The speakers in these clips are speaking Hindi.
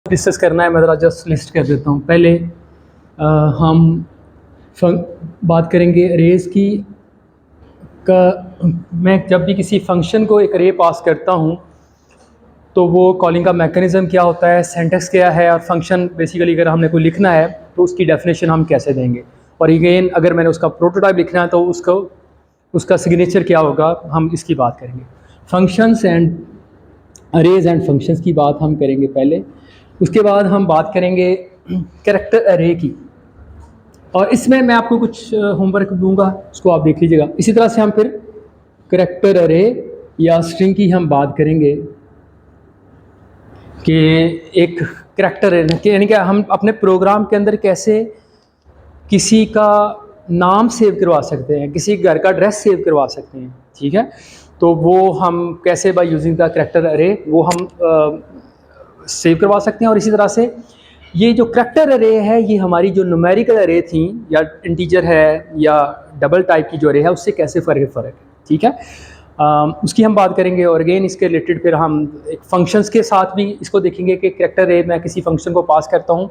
डिस्कस करना है मैं ज़रा जस्ट लिस्ट कर देता हूँ। पहले हम बात करेंगे अरेज की मैं जब भी किसी फंक्शन को एक अरे पास करता हूँ तो वो कॉलिंग का मैकेनिज़्म क्या होता है, सिंटैक्स क्या है, और फंक्शन बेसिकली अगर हमने कोई लिखना है तो उसकी डेफिनेशन हम कैसे देंगे, और अगेन अगर मैंने उसका प्रोटोटाइप लिखना है तो उसका सिग्नेचर क्या होगा, हम इसकी बात करेंगे। Functions and arrays and functions की बात हम करेंगे पहले। उसके बाद हम बात करेंगे कैरेक्टर अरे की, और इसमें मैं आपको कुछ होमवर्क दूंगा, उसको आप देख लीजिएगा। इसी तरह से हम फिर कैरेक्टर अरे या स्ट्रिंग की हम बात करेंगे कि एक कैरेक्टर यानी कि हम अपने प्रोग्राम के अंदर कैसे किसी का नाम सेव करवा सकते हैं, किसी घर का एड्रेस सेव करवा सकते हैं, ठीक है। तो वो हम कैसे बाय यूजिंग द कैरेक्टर अरे वो हम सेव करवा सकते हैं। और इसी तरह से ये जो कैरेक्टर अरे है ये हमारी जो न्यूमेरिकल अरे थी या इंटीजर है या डबल टाइप की जो अरे है उससे कैसे फ़र्क है, ठीक है। उसकी हम बात करेंगे। और अगेन इसके रिलेटेड फिर हम एक फंक्शंस के साथ भी इसको देखेंगे कि कैरेक्टर अरे मैं किसी फंक्शन को पास करता हूँ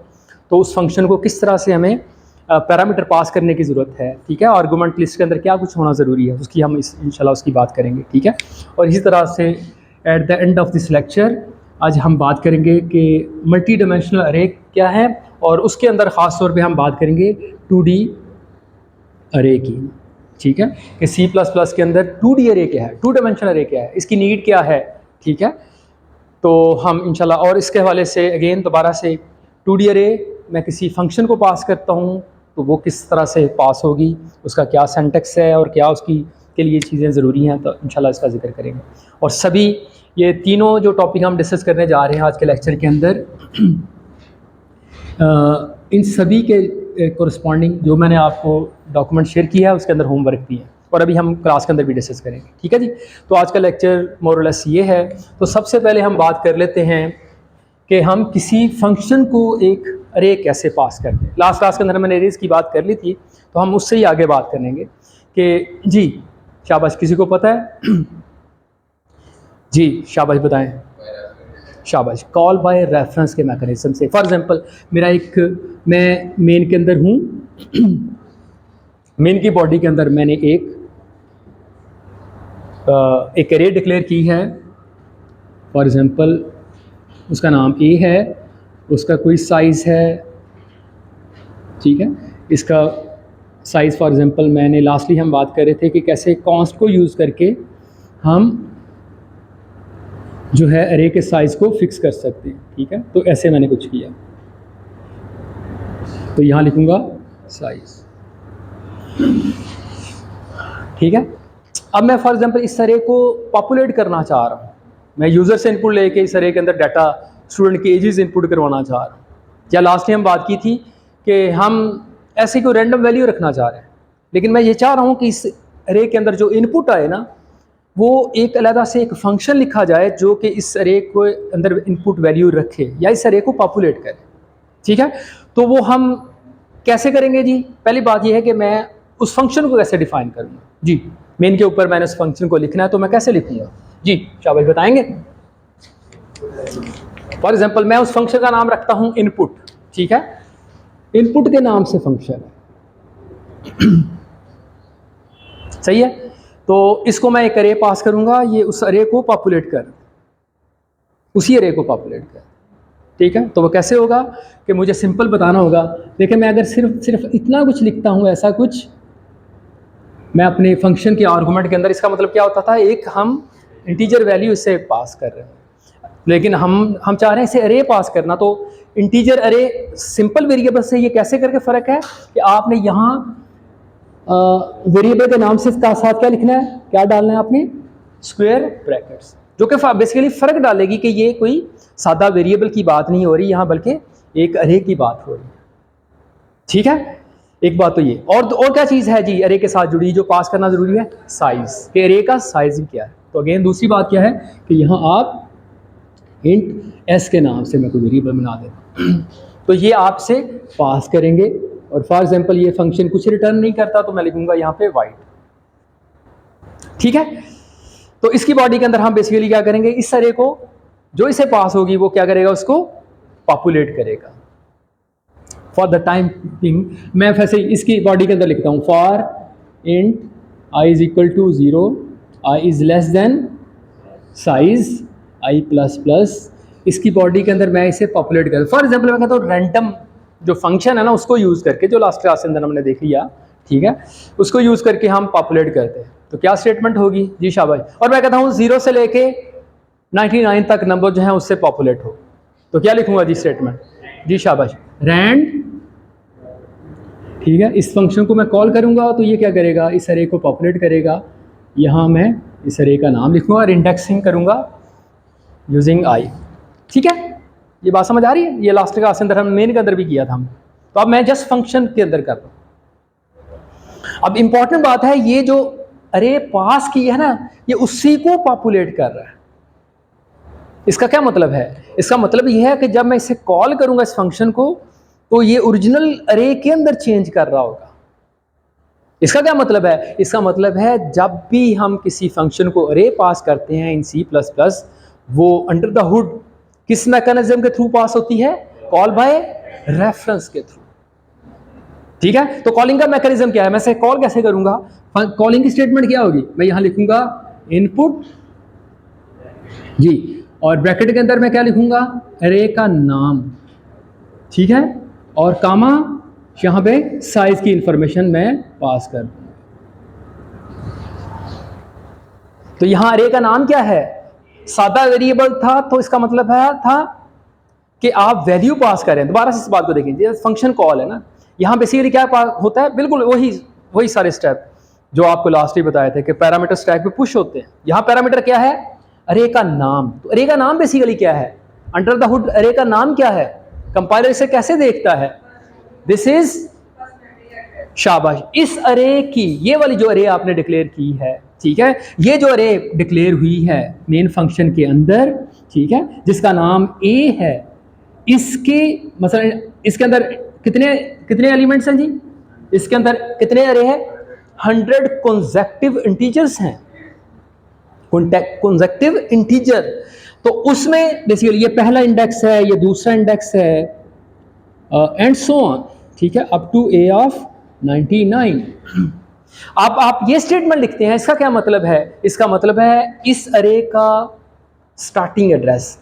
तो उस फंक्शन को किस तरह से हमें पैरामीटर पास करने की ज़रूरत है, ठीक है। आर्गुमेंट लिस्ट के अंदर क्या कुछ होना ज़रूरी है उसकी हम इंशाल्लाह उसकी बात करेंगे, ठीक है। और इसी तरह से at the end of this lecture आज हम बात करेंगे कि मल्टी डायमेंशनल अरे क्या है, और उसके अंदर ख़ास तौर पे हम बात करेंगे 2D अरे की, ठीक है, कि C++ के अंदर 2D अरे क्या है, 2 डायमेंशनल अरे क्या है, इसकी नीड क्या है, ठीक है। तो हम इंशाल्लाह और इसके हवाले से अगेन दोबारा से 2D अरे मैं किसी फंक्शन को पास करता हूँ तो वो किस तरह से पास होगी, उसका क्या सिंटैक्स है और क्या उसकी के लिए चीज़ें ज़रूरी हैं, तो इंशाल्लाह इसका जिक्र करेंगे। और सभी ये तीनों जो टॉपिक हम डिस्कस करने जा रहे हैं आज के लेक्चर के अंदर इन सभी के कोरस्पॉन्डिंग जो मैंने आपको डॉक्यूमेंट शेयर किया है उसके अंदर होमवर्क भी है, और अभी हम क्लास के अंदर भी डिस्कस करेंगे, ठीक है जी। तो आज का लेक्चर मोर और लेस ये है। तो सबसे पहले हम बात कर लेते हैं कि हम किसी फंक्शन को एक अरे कैसे पास करते हैं। लास्ट क्लास के अंदर मैंने अरेज की बात कर ली थी, तो हम उससे ही आगे बात करेंगे कि जी शाबाश, किसी को पता है जी शाबाश बताएं, शाबाश। कॉल बाय रेफरेंस के मैकेनिज्म से, फॉर एग्जांपल मेरा मैं मेन के अंदर हूँ, मेन की बॉडी के अंदर मैंने एक अरे डिक्लेयर की है, फॉर एग्जांपल उसका नाम ए है, उसका कोई साइज़ है, ठीक है। इसका साइज़ फॉर एग्जांपल मैंने लास्टली हम बात कर रहे थे कि कैसे कॉन्स्ट को यूज़ करके हम जो है अरे के साइज़ को फिक्स कर सकते हैं, ठीक है। तो ऐसे मैंने कुछ किया, तो यहाँ लिखूँगा साइज़, ठीक है। अब मैं फॉर एग्जांपल इस अरे को पॉपुलेट करना चाह रहा हूँ, मैं यूज़र से इनपुट लेके इस अरे के अंदर डाटा स्टूडेंट की एजेस इनपुट करवाना चाह रहा हूँ, या लास्ट टाइम हम बात की थी कि हम ऐसे कोई रैंडम वैल्यू रखना चाह रहे हैं, लेकिन मैं ये चाह रहा हूँ कि इस अरे के अंदर जो इनपुट आए ना वो एक अलग से एक फंक्शन लिखा जाए जो कि इस अरे को अंदर इनपुट वैल्यू रखे या इस अरे को पॉपुलेट करे, ठीक है। तो वो हम कैसे करेंगे जी? पहली बात ये है कि मैं उस फंक्शन को कैसे डिफाइन करूँगा जी। मेन के ऊपर मैंने उस फंक्शन को लिखना है तो मैं कैसे लिखूँगा जी, शाबाश बताएंगे। फॉर एग्जांपल मैं उस फंक्शन का नाम रखता हूँ इनपुट, ठीक है। इनपुट के नाम से फंक्शन है सही है। तो इसको मैं एक अरे पास करूँगा, ये उस अरे को पॉपुलेट कर, उसी अरे को पॉपुलेट कर, ठीक है। तो वो कैसे होगा कि मुझे सिंपल बताना होगा। देखिए मैं अगर सिर्फ इतना कुछ लिखता हूँ, ऐसा कुछ मैं अपने फंक्शन के आर्गुमेंट के अंदर, इसका मतलब क्या होता था, एक हम इंटीजर वैल्यू इससे पास कर रहे हैं, लेकिन हम चाह रहे हैं इसे अरे पास करना। तो इंटीजर अरे सिंपल वेरिएबल से ये कैसे करके फ़र्क है कि आपने यहाँ वेरिएबल के नाम से साथ क्या लिखना है, क्या डालना है आपने, स्क्वायर ब्रैकेट्स, जो कि बेसिकली फ़र्क डालेगी कि ये कोई सादा वेरिएबल की बात नहीं हो रही यहाँ, बल्कि एक अरे की बात हो रही है, ठीक है। एक बात तो ये, और क्या चीज़ है जी अरे के साथ जुड़ी जो पास करना ज़रूरी है, साइज़, कि अरे का साइज़ भी क्या है। तो अगेन दूसरी बात क्या है कि यहाँ आप इंट एस के नाम से मैं कोई वेरिएबल बना देता तो ये आपसे पास करेंगे। और फॉर एग्जांपल ये फंक्शन कुछ रिटर्न नहीं करता तो मैं लिखूंगा यहाँ पे वाइट, ठीक है। तो इसकी बॉडी के अंदर हम बेसिकली क्या करेंगे, इस अरे को जो इसे पास होगी वो क्या करेगा, उसको पॉपुलेट करेगा। फॉर द टाइम बिंग मैं वैसे इसकी बॉडी के अंदर लिखता हूँ, for int i is equal to 0, i is less than size i plus plus, इसकी बॉडी के अंदर मैं इसे पॉपुलेट कर, फॉर एग्जाम्पल मैं कहता हूँ रैंडम जो फंक्शन है ना उसको यूज़ करके, जो लास्ट क्लास के अंदर हमने देख लिया, ठीक है, उसको यूज़ करके हम पॉपुलेट करते हैं। तो क्या स्टेटमेंट होगी जी, शाबाश। और मैं कहता हूँ 0 से लेके 99 तक नंबर जो है उससे पॉपुलेट हो, तो क्या लिखूंगा जी स्टेटमेंट, जी शाबाश, रैंड, ठीक है। इस फंक्शन को मैं कॉल करूंगा तो ये क्या करेगा, इस अरे को पॉपुलेट करेगा। यहाँ मैं इस अरे का नाम लिखूंगा और इंडेक्सिंग करूंगा यूजिंग आई, ठीक है। ये बात समझ आ रही है, ये लास्ट क्लास के अंदर हम मेन के अंदर भी किया था हम, तो अब मैं जस्ट फंक्शन के अंदर कर रहा हूँ। अब इंपॉर्टेंट बात है, ये जो अरे पास की है ना, ये उसी को पॉपुलेट कर रहा है। इसका क्या मतलब है, इसका मतलब यह है कि जब मैं इसे कॉल करूंगा इस फंक्शन को, तो ये ओरिजिनल अरे के अंदर चेंज कर रहा होगा। इसका क्या मतलब है, इसका मतलब है जब भी हम किसी फंक्शन को अरे पास करते हैं इन C++, वो अंडर द हुड किस मैकेनिज्म के थ्रू पास होती है, कॉल बाय रेफरेंस के थ्रू, ठीक है। तो कॉलिंग का मैकेनिज्म क्या है, मैं इसे कॉल कैसे करूंगा, कॉलिंग की स्टेटमेंट क्या होगी, मैं यहां लिखूंगा इनपुट जी, और ब्रैकेट के अंदर मैं क्या लिखूंगा, अरे का नाम, ठीक है, और कामा यहां पे साइज की इंफॉर्मेशन मैं पास कर दूंगा। तो यहां अरे का नाम क्या है, सादा वेरिएबल था, तो इसका मतलब है था कि आप वैल्यू पास करें। दोबारा से इस बात को देखें, फंक्शन कॉल है ना, यहाँ बेसिकली क्या होता है, बिल्कुल वही सारे स्टेप जो आपको लास्ट ही बताए थे कि पैरामीटर स्टैक पे पुश होते हैं। यहाँ पैरामीटर क्या है, अरे का नाम। तो अरे का नाम बेसिकली क्या है, अंडर द हुड अरे का नाम क्या है, कंपाइलर इसे कैसे देखता है, दिस इज शाबाश, इस अरे की, ये वाली जो अरे आपने डिक्लेयर की है, ठीक है, ये जो अरे डिक्लेयर हुई है मेन फंक्शन के अंदर, ठीक है, जिसका नाम ए है, इसके मसलन इसके अंदर कितने एलिमेंट्स हैं जी, इसके अंदर कितने अरे हैं, 100 कॉन्सेक्टिव इंटीजर्स हैं, कॉन्सेक्टिव इंटीजर। तो उसमें बेसिकली ये पहला इंडेक्स है, ये दूसरा इंडेक्स है, एंड सो ऑन, ठीक है, अप टू ए ऑफ 99। आप ये स्टेटमेंट लिखते हैं, इसका क्या मतलब है, इसका मतलब है इस अरे का स्टार्टिंग एड्रेस,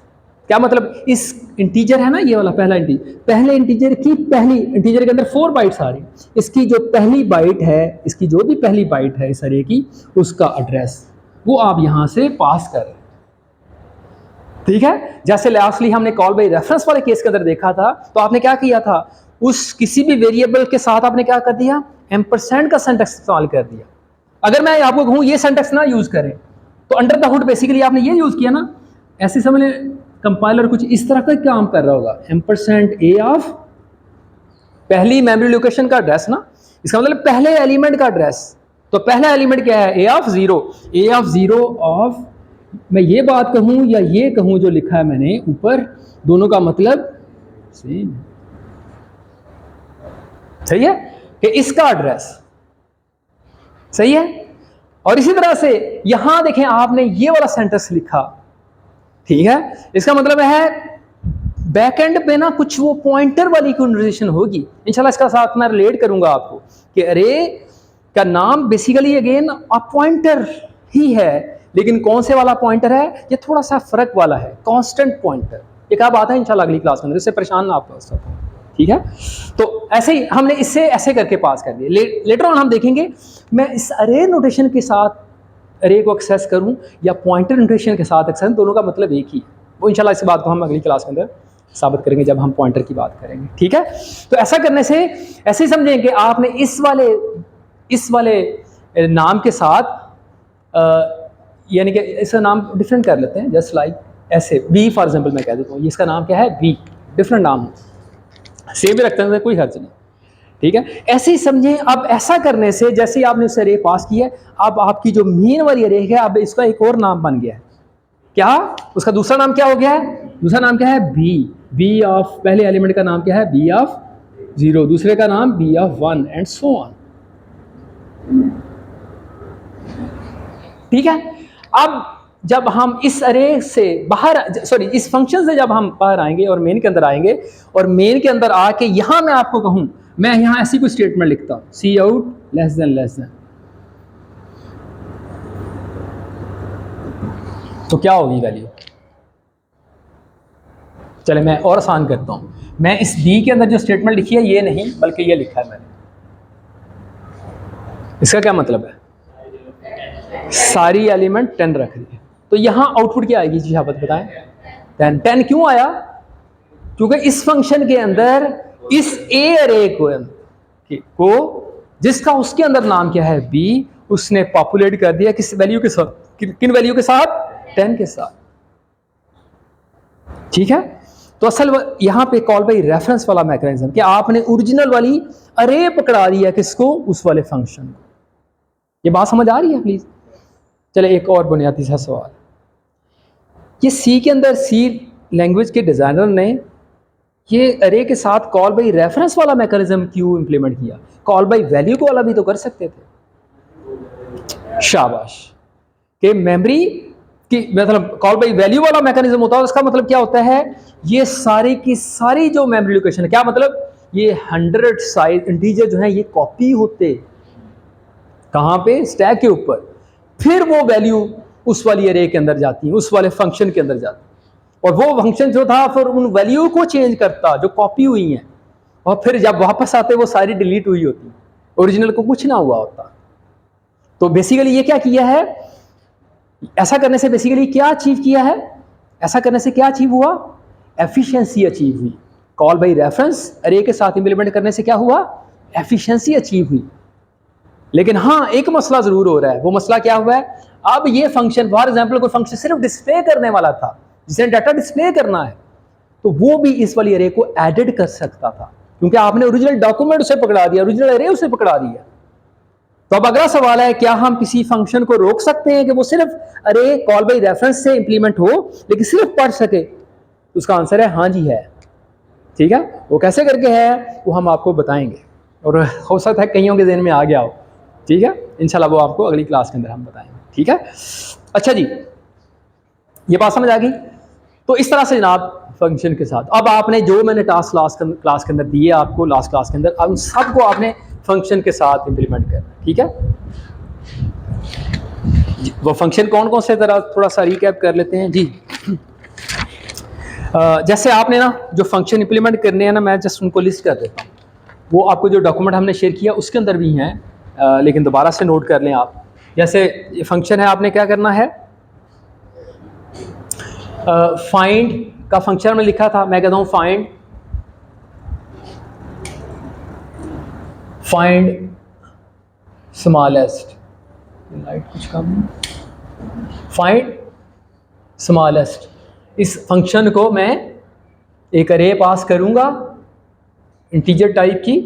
क्या मतलब, इस इंटीजर है ना ये वाला पहला इंटीजर, पहले इंटीजर की पहली, इंटीजर के अंदर 4 बाइट्स आ रही, इसकी जो पहली बाइट है, इसकी जो भी पहली बाइट है इस अरे की, उसका एड्रेस वो आप यहां से पास कर रहे हैं, ठीक है। जैसे लास्टली हमने कॉल बाय रेफरेंस वाले केस के अंदर देखा था, तो आपने क्या किया था, उस किसी भी वेरिएबल के साथ आपने क्या कर दिया, एम्परसेंड का सिंटैक्स इस्तेमाल कर दिया। अगर मैं आपको कहूं ये सिंटैक्स ना यूज करें, तो अंडर द हुड बेसिकली आपने ये यूज किया ना, ऐसे समझ लें कंपाइलर कुछ इस तरह का काम कर रहा होगा, एम्परसेंड ए ऑफ पहली मेमोरी लोकेशन का एड्रेस ना, इसका मतलब पहले एलिमेंट का एड्रेस। तो पहला एलिमेंट क्या है, ए ऑफ 0, ए ऑफ 0 ऑफ, मैं ये बात कहूं या ये कहूं जो लिखा है मैंने ऊपर, दोनों का मतलब सेम, सही है, कि इसका एड्रेस सही है। और इसी तरह से यहां देखें आपने ये वाला सेंटेंस लिखा, ठीक है, इसका मतलब है बैकएंड पे ना कुछ वो पॉइंटर वाली कन्वर्सेशन होगी, इंशाल्लाह इसका साथ मैं रिलेट करूंगा आपको कि अरे का नाम बेसिकली अगेन पॉइंटर ही है, लेकिन कौन से वाला पॉइंटर है, ये थोड़ा सा फर्क वाला है, कांस्टेंट पॉइंटर। ये क्या बात है, इंशाल्लाह अगली क्लास में इससे परेशान ना आप, ठीक है। तो ऐसे ही हमने इससे ऐसे करके पास कर दिया। लेटर ऑन हम देखेंगे मैं इस अरे नोटेशन के साथ अरे को एक्सेस करूं या पॉइंटर नोटेशन के साथ एक्सेस, दोनों का मतलब एक ही, वो इंशाल्लाह इस बात को हम अगली क्लास के अंदर साबित करेंगे जब हम पॉइंटर की बात करेंगे, ठीक है। तो ऐसा करने से ऐसे ही समझें कि आपने इस वाले नाम के साथ यानी कि इसका नाम डिफरेंट कर लेते हैं, जस्ट लाइक ऐसे बी फॉर एग्जाम्पल मैं कह देता हूँ, इसका नाम क्या है बी, डिफरेंट नाम सेम भी रखते हैं, कोई हर्ज नहीं, ठीक है। ऐसे ही समझें, अब ऐसा करने से जैसे ही आपने उसे अरे पास किया, अब आपकी जो मेन वाली अरे है, अब इसका एक और नाम बन गया है, क्या, उसका दूसरा नाम क्या हो गया है, दूसरा नाम क्या है बी ऑफ, पहले एलिमेंट का नाम क्या है बी ऑफ 0, दूसरे का नाम b of 1 and so on, ठीक है। अब जब हम इस अरे से बाहर, सॉरी इस फंक्शन से जब हम बाहर आएंगे और मेन के अंदर आएंगे, और मेन के अंदर आके यहाँ मैं आपको कहूँ, मैं यहाँ ऐसी कोई स्टेटमेंट लिखता हूँ, सी आउट लेस देन, तो क्या होगी वैल्यू? चले मैं और आसान करता हूँ, मैं इस बी के अंदर जो स्टेटमेंट लिखी है ये नहीं बल्कि ये लिखा है मैंने। इसका क्या मतलब है? सारी एलिमेंट 10 रख दी, तो यहाँ आउटपुट क्या आएगी जी, आप बताएं। 10 क्यों आया? क्योंकि इस फंक्शन के अंदर इस ए अरे को जिसका उसके अंदर नाम क्या है बी, उसने पॉपुलेट कर दिया किस वैल्यू के साथ, किन वैल्यू के साथ? 10 के साथ। ठीक है, तो असल यहां पे कॉल बाय रेफरेंस वाला मैकेनिज्म कि आपने ओरिजिनल वाली अरे पकड़ा दिया किसको? उस वाले फंक्शन को। ये बात समझ आ रही है प्लीज? चले एक और बुनियादी सा सवाल, ये सी के अंदर, सी लैंग्वेज के डिजाइनर ने ये अरे के साथ कॉल बाय रेफरेंस वाला मैकेनिज्म क्यों इंप्लीमेंट किया? कॉल बाय वैल्यू को वाला भी तो कर सकते थे। शाबाश। कि मेमोरी कि मतलब कॉल बाय वैल्यू वाला मैकेनिज्म होता है, उसका मतलब क्या होता है? ये सारी की सारी जो मेमोरी लोकेशन है, क्या मतलब? ये 100 साइज इंटीजर जो है ये कॉपी होते कहाँ पे? स्टैक के ऊपर। फिर वो वैल्यू उस वाली अरे के अंदर जाती है, उस वाले फंक्शन के अंदर जाती है, और वो फंक्शन जो था फिर उन वैल्यू को चेंज करता जो कॉपी हुई हैं, और फिर जब वापस आते वो सारी डिलीट हुई होती, ओरिजिनल को कुछ ना हुआ होता। तो बेसिकली ये क्या किया है? ऐसा करने से बेसिकली क्या अचीव किया है? ऐसा करने से क्या अचीव हुआ? एफिशिएंसी अचीव हुई। कॉल बाय रेफरेंस अरे के साथ इंप्लीमेंट करने से क्या हुआ? एफिशिएंसी अचीव हुई। लेकिन हाँ, एक मसला जरूर हो रहा है। वो मसला क्या हुआ है? अब ये फंक्शन, फॉर एग्जांपल कोई फंक्शन सिर्फ डिस्प्ले करने वाला था, जिसे डाटा डिस्प्ले करना है, तो वो भी इस वाली अरे को एडिट कर सकता था, क्योंकि आपने ओरिजिनल डॉक्यूमेंट उसे पकड़ा दिया, ओरिजिनल अरे उसे पकड़ा दिया। तो अब अगला सवाल है, क्या हम किसी फंक्शन को रोक सकते हैं कि वो सिर्फ अरे कॉल बाय रेफरेंस से इंप्लीमेंट हो लेकिन सिर्फ पढ़ सके? तो उसका आंसर है हाँ जी है। ठीक है, वो कैसे करके है वो हम आपको बताएंगे, और हो सकता है कईयों के ज़हन में आ गया हो। ठीक है, इंशाल्लाह वो आपको अगली क्लास के अंदर हम बताएंगे। ठीक है, अच्छा जी, ये बात समझ आ गई? तो इस तरह से जनाब फंक्शन के साथ, अब आपने जो मैंने टास्क लास्ट क्लास के अंदर दिए आपको, लास्ट क्लास के अंदर, अब उन सबको आपने फंक्शन के साथ इंप्लीमेंट करना। ठीक है, वो फंक्शन कौन कौन से, तरह थोड़ा सा रिकैप कर लेते हैं जी। जैसे आपने ना जो फंक्शन इंप्लीमेंट करने हैं ना, मैं जस्ट उनको लिस्ट कर देता हूँ। वो आपको जो डॉक्यूमेंट हमने शेयर किया उसके अंदर भी हैं, लेकिन दोबारा से नोट कर लें आप। जैसे ये फंक्शन है, आपने क्या करना है? फाइंड का फंक्शन में लिखा था, मैं कहता हूँ फाइंड स्मॉलेस्ट, लाइट कुछ कम, फाइंड स्मॉलेस्ट। इस फंक्शन को मैं एक अरे पास करूंगा इंटीजर टाइप की,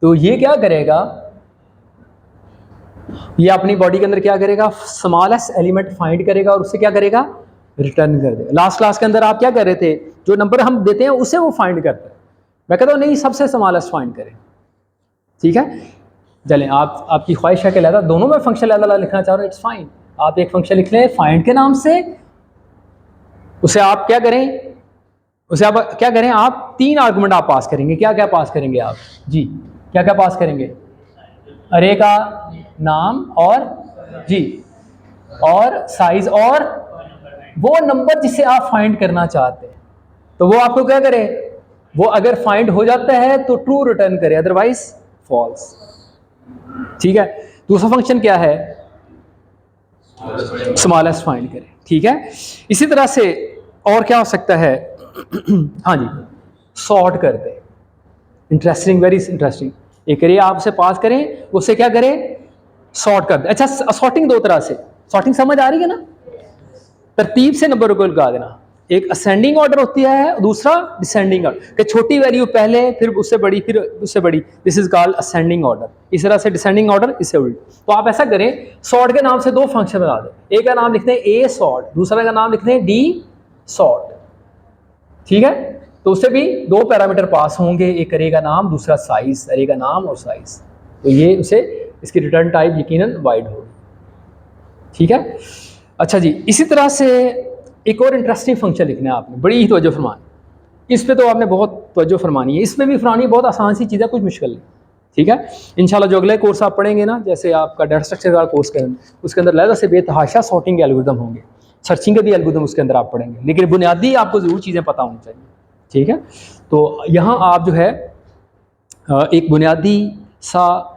तो ये क्या करेगा? ये अपनी बॉडी के अंदर क्या करेगा? स्मॉलेस्ट एलिमेंट फाइंड करेगा और उससे क्या करेगा? रिटर्न कर देगा। लास्ट क्लास के अंदर आप क्या कर रहे थे? जो नंबर हम देते हैं उसे वो फाइंड करता है। मैं कहता हूँ नहीं, सबसे स्मॉलेस्ट फाइंड करें। ठीक है, चलें, आपकी ख्वाहिश है कि लहदा दोनों में फंक्शन लहदा लिखना चाह रहे हो, इट्स फाइन। आप एक फंक्शन लिख लें फाइंड के नाम से, उसे आप क्या करें? उसे आप क्या करें? आप 3 आर्गुमेंट आप पास करेंगे। क्या क्या पास करेंगे आप जी? क्या क्या पास करेंगे? अरे का नाम और जी, और साइज, और वो नंबर जिसे आप फाइंड करना चाहते हैं। तो वो आपको क्या करे? वो अगर फाइंड हो जाता है तो ट्रू रिटर्न करे, अदरवाइज फॉल्स। ठीक है, दूसरा फंक्शन क्या है? स्मॉलेस्ट फाइंड करे। ठीक है, इसी तरह से और क्या हो सकता है? हाँ जी, सॉर्ट कर दे। Interesting, very interesting. एक अरे आपसे पास करें, उससे क्या करें? सॉर्ट कर दे। अच्छा, सॉर्टिंग 2 तरह से, सॉर्टिंग समझ आ रही है ना? तरतीब से नंबर को लगा देना। एक असेंडिंग ऑर्डर होती है, दूसरा डिसेंडिंग ऑर्डर, कि छोटी वैल्यू पहले, फिर उससे बड़ी, फिर उससे बड़ी। This is called ascending order. इस तरह से डिसेंडिंग ऑर्डर, इससे उल्ट। तो आप ऐसा करें, सॉर्ट के नाम से 2 फंक्शन बना दें। एक का नाम लिखते हैं ए सॉर्ट, दूसरा का नाम लिखते हैं डी सॉर्ट। ठीक है, तो उससे भी 2 पैरामीटर पास होंगे, एक अरे का नाम, दूसरा साइज, अरे का नाम और साइज। तो ये उसे, इसकी रिटर्न टाइप यकीनन वाइड होगी। ठीक है, अच्छा जी, इसी तरह से एक और इंटरेस्टिंग फंक्शन लिखना है आपने, बड़ी ही तवज्जो फरमानी, इस पे तो आपने बहुत तवज्जो फरमानी है, इसमें भी फरमानी बहुत आसान सी चीज़ है, कुछ मुश्किल नहीं। ठीक है, इंशाल्लाह जो अगले कोर्स आप पढ़ेंगे ना, जैसे आपका डाटा स्ट्रक्चर का कोर्स करेंगे, उसके अंदर लहजा से बेतहाशा सॉर्टिंग के एल्गोरिदम होंगे, सर्चिंग के भी एल्गोरिदम उसके अंदर आप पढ़ेंगे, लेकिन बुनियादी आपको ज़रूर चीज़ें पता होनी चाहिए। ठीक है, तो यहाँ आप जो है एक बुनियादी सा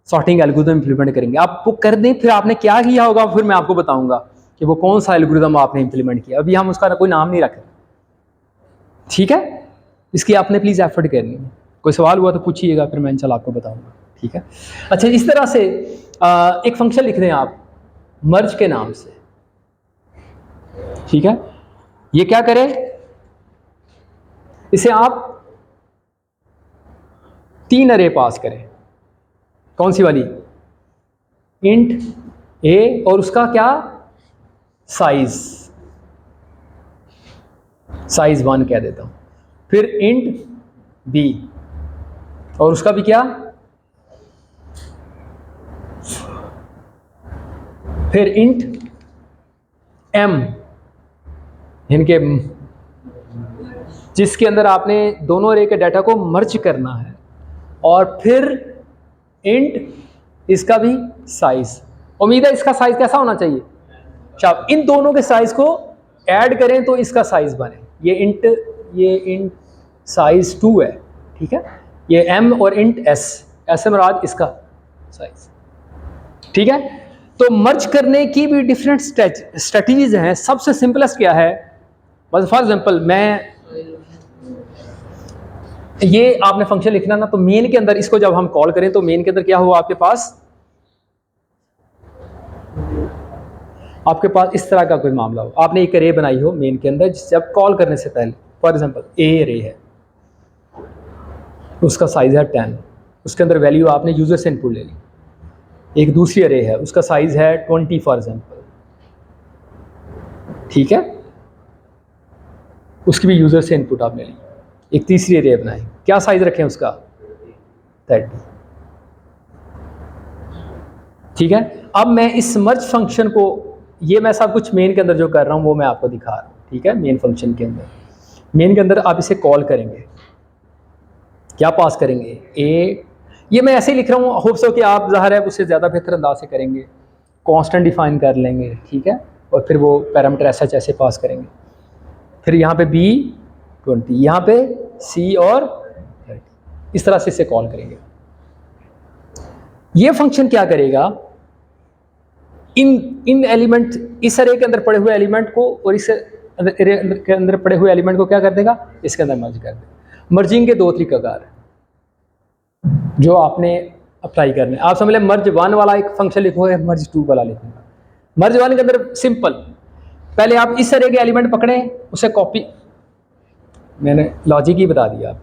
सॉर्टिंग एल्गोरिदम इंप्लीमेंट करेंगे। आप वो कर दें, फिर आपने क्या किया होगा फिर मैं आपको बताऊंगा कि वो कौन सा एल्गोरिदम आपने इंप्लीमेंट किया। अभी हम उसका कोई नाम नहीं रख रहे, ठीक है, इसकी आपने प्लीज़ एफर्ट करनी है। कोई सवाल हुआ तो पूछिएगा, फिर मैं इंशाल्लाह आपको बताऊंगा। ठीक है, अच्छा, इस तरह से एक फंक्शन लिख दें आप मर्ज के नाम से। ठीक है, ये क्या करे, इसे आप 3 अरे पास करें। कौन सी वाली, इंट ए और उसका क्या साइज 1 कह देता हूं, फिर इंट बी और उसका भी क्या, फिर इंट एम, इनके जिसके अंदर आपने दोनों अरे के डाटा को मर्ज करना है, और फिर इंट इसका भी साइज। उम्मीद है इसका साइज कैसा होना चाहिए, शायद इन दोनों के साइज को ऐड करें तो इसका साइज बने। ये इंट साइज 2 है। ठीक है, ये एम और इंट एस, ऐसे मुराद इसका साइज। ठीक है, तो मर्ज करने की भी डिफरेंट स्ट्रेटजीज हैं। सबसे सिंपलेस्ट क्या है, बस फॉर एग्जांपल मैं ये आपने फंक्शन लिखना ना, तो मेन के अंदर इसको जब हम कॉल करें तो मेन के अंदर क्या हुआ आपके पास इस तरह का कोई मामला हो, आपने एक अरे बनाई हो मेन के अंदर, जब कॉल करने से पहले फॉर एग्जांपल ए अरे है, उसका साइज है 10, उसके अंदर वैल्यू आपने यूजर से इनपुट ले ली। एक दूसरी अरे है, उसका साइज है 20 फॉर एग्जांपल। ठीक है, उसकी भी यूजर से इनपुट आपने ली। एक तीसरी अरे बनाई, क्या साइज रखें उसका, 30। ठीक है, अब मैं इस मर्ज फंक्शन को, ये मैं सब कुछ मेन के अंदर जो कर रहा हूँ वो मैं आपको दिखा रहा हूँ। ठीक है, मेन फंक्शन के अंदर, मेन के अंदर आप इसे कॉल करेंगे, क्या पास करेंगे, ए। ये मैं ऐसे ही लिख रहा हूँ, होप्स हो कि आप ज़ाहिर है उससे ज़्यादा बेहतर अंदाज से करेंगे, कांस्टेंट डिफाइन कर लेंगे। ठीक है, और फिर वो पैरामीटर ऐसे पास करेंगे, फिर यहाँ पे बी 20, यहाँ पे सी और 30, इस तरह से इसे कॉल करेंगे। ये फंक्शन क्या करेगा, इन एलिमेंट, इस अरे के अंदर पड़े हुए एलिमेंट को और इस अरे के अंदर पड़े हुए एलिमेंट को क्या कर देगा, इसके अंदर मर्ज कर देगा। मर्जिंग के 2 तरीकाकार जो आपने अप्लाई करने, आप समझ लें मर्ज 1 वाला एक फंक्शन लिखोगे, मर्ज 2 वाला लिखूंगा। मर्ज 1 के अंदर सिंपल, पहले आप इस अरे के एलिमेंट पकड़े, उसे कॉपी, मैंने लॉजिक ही बता दिया, आप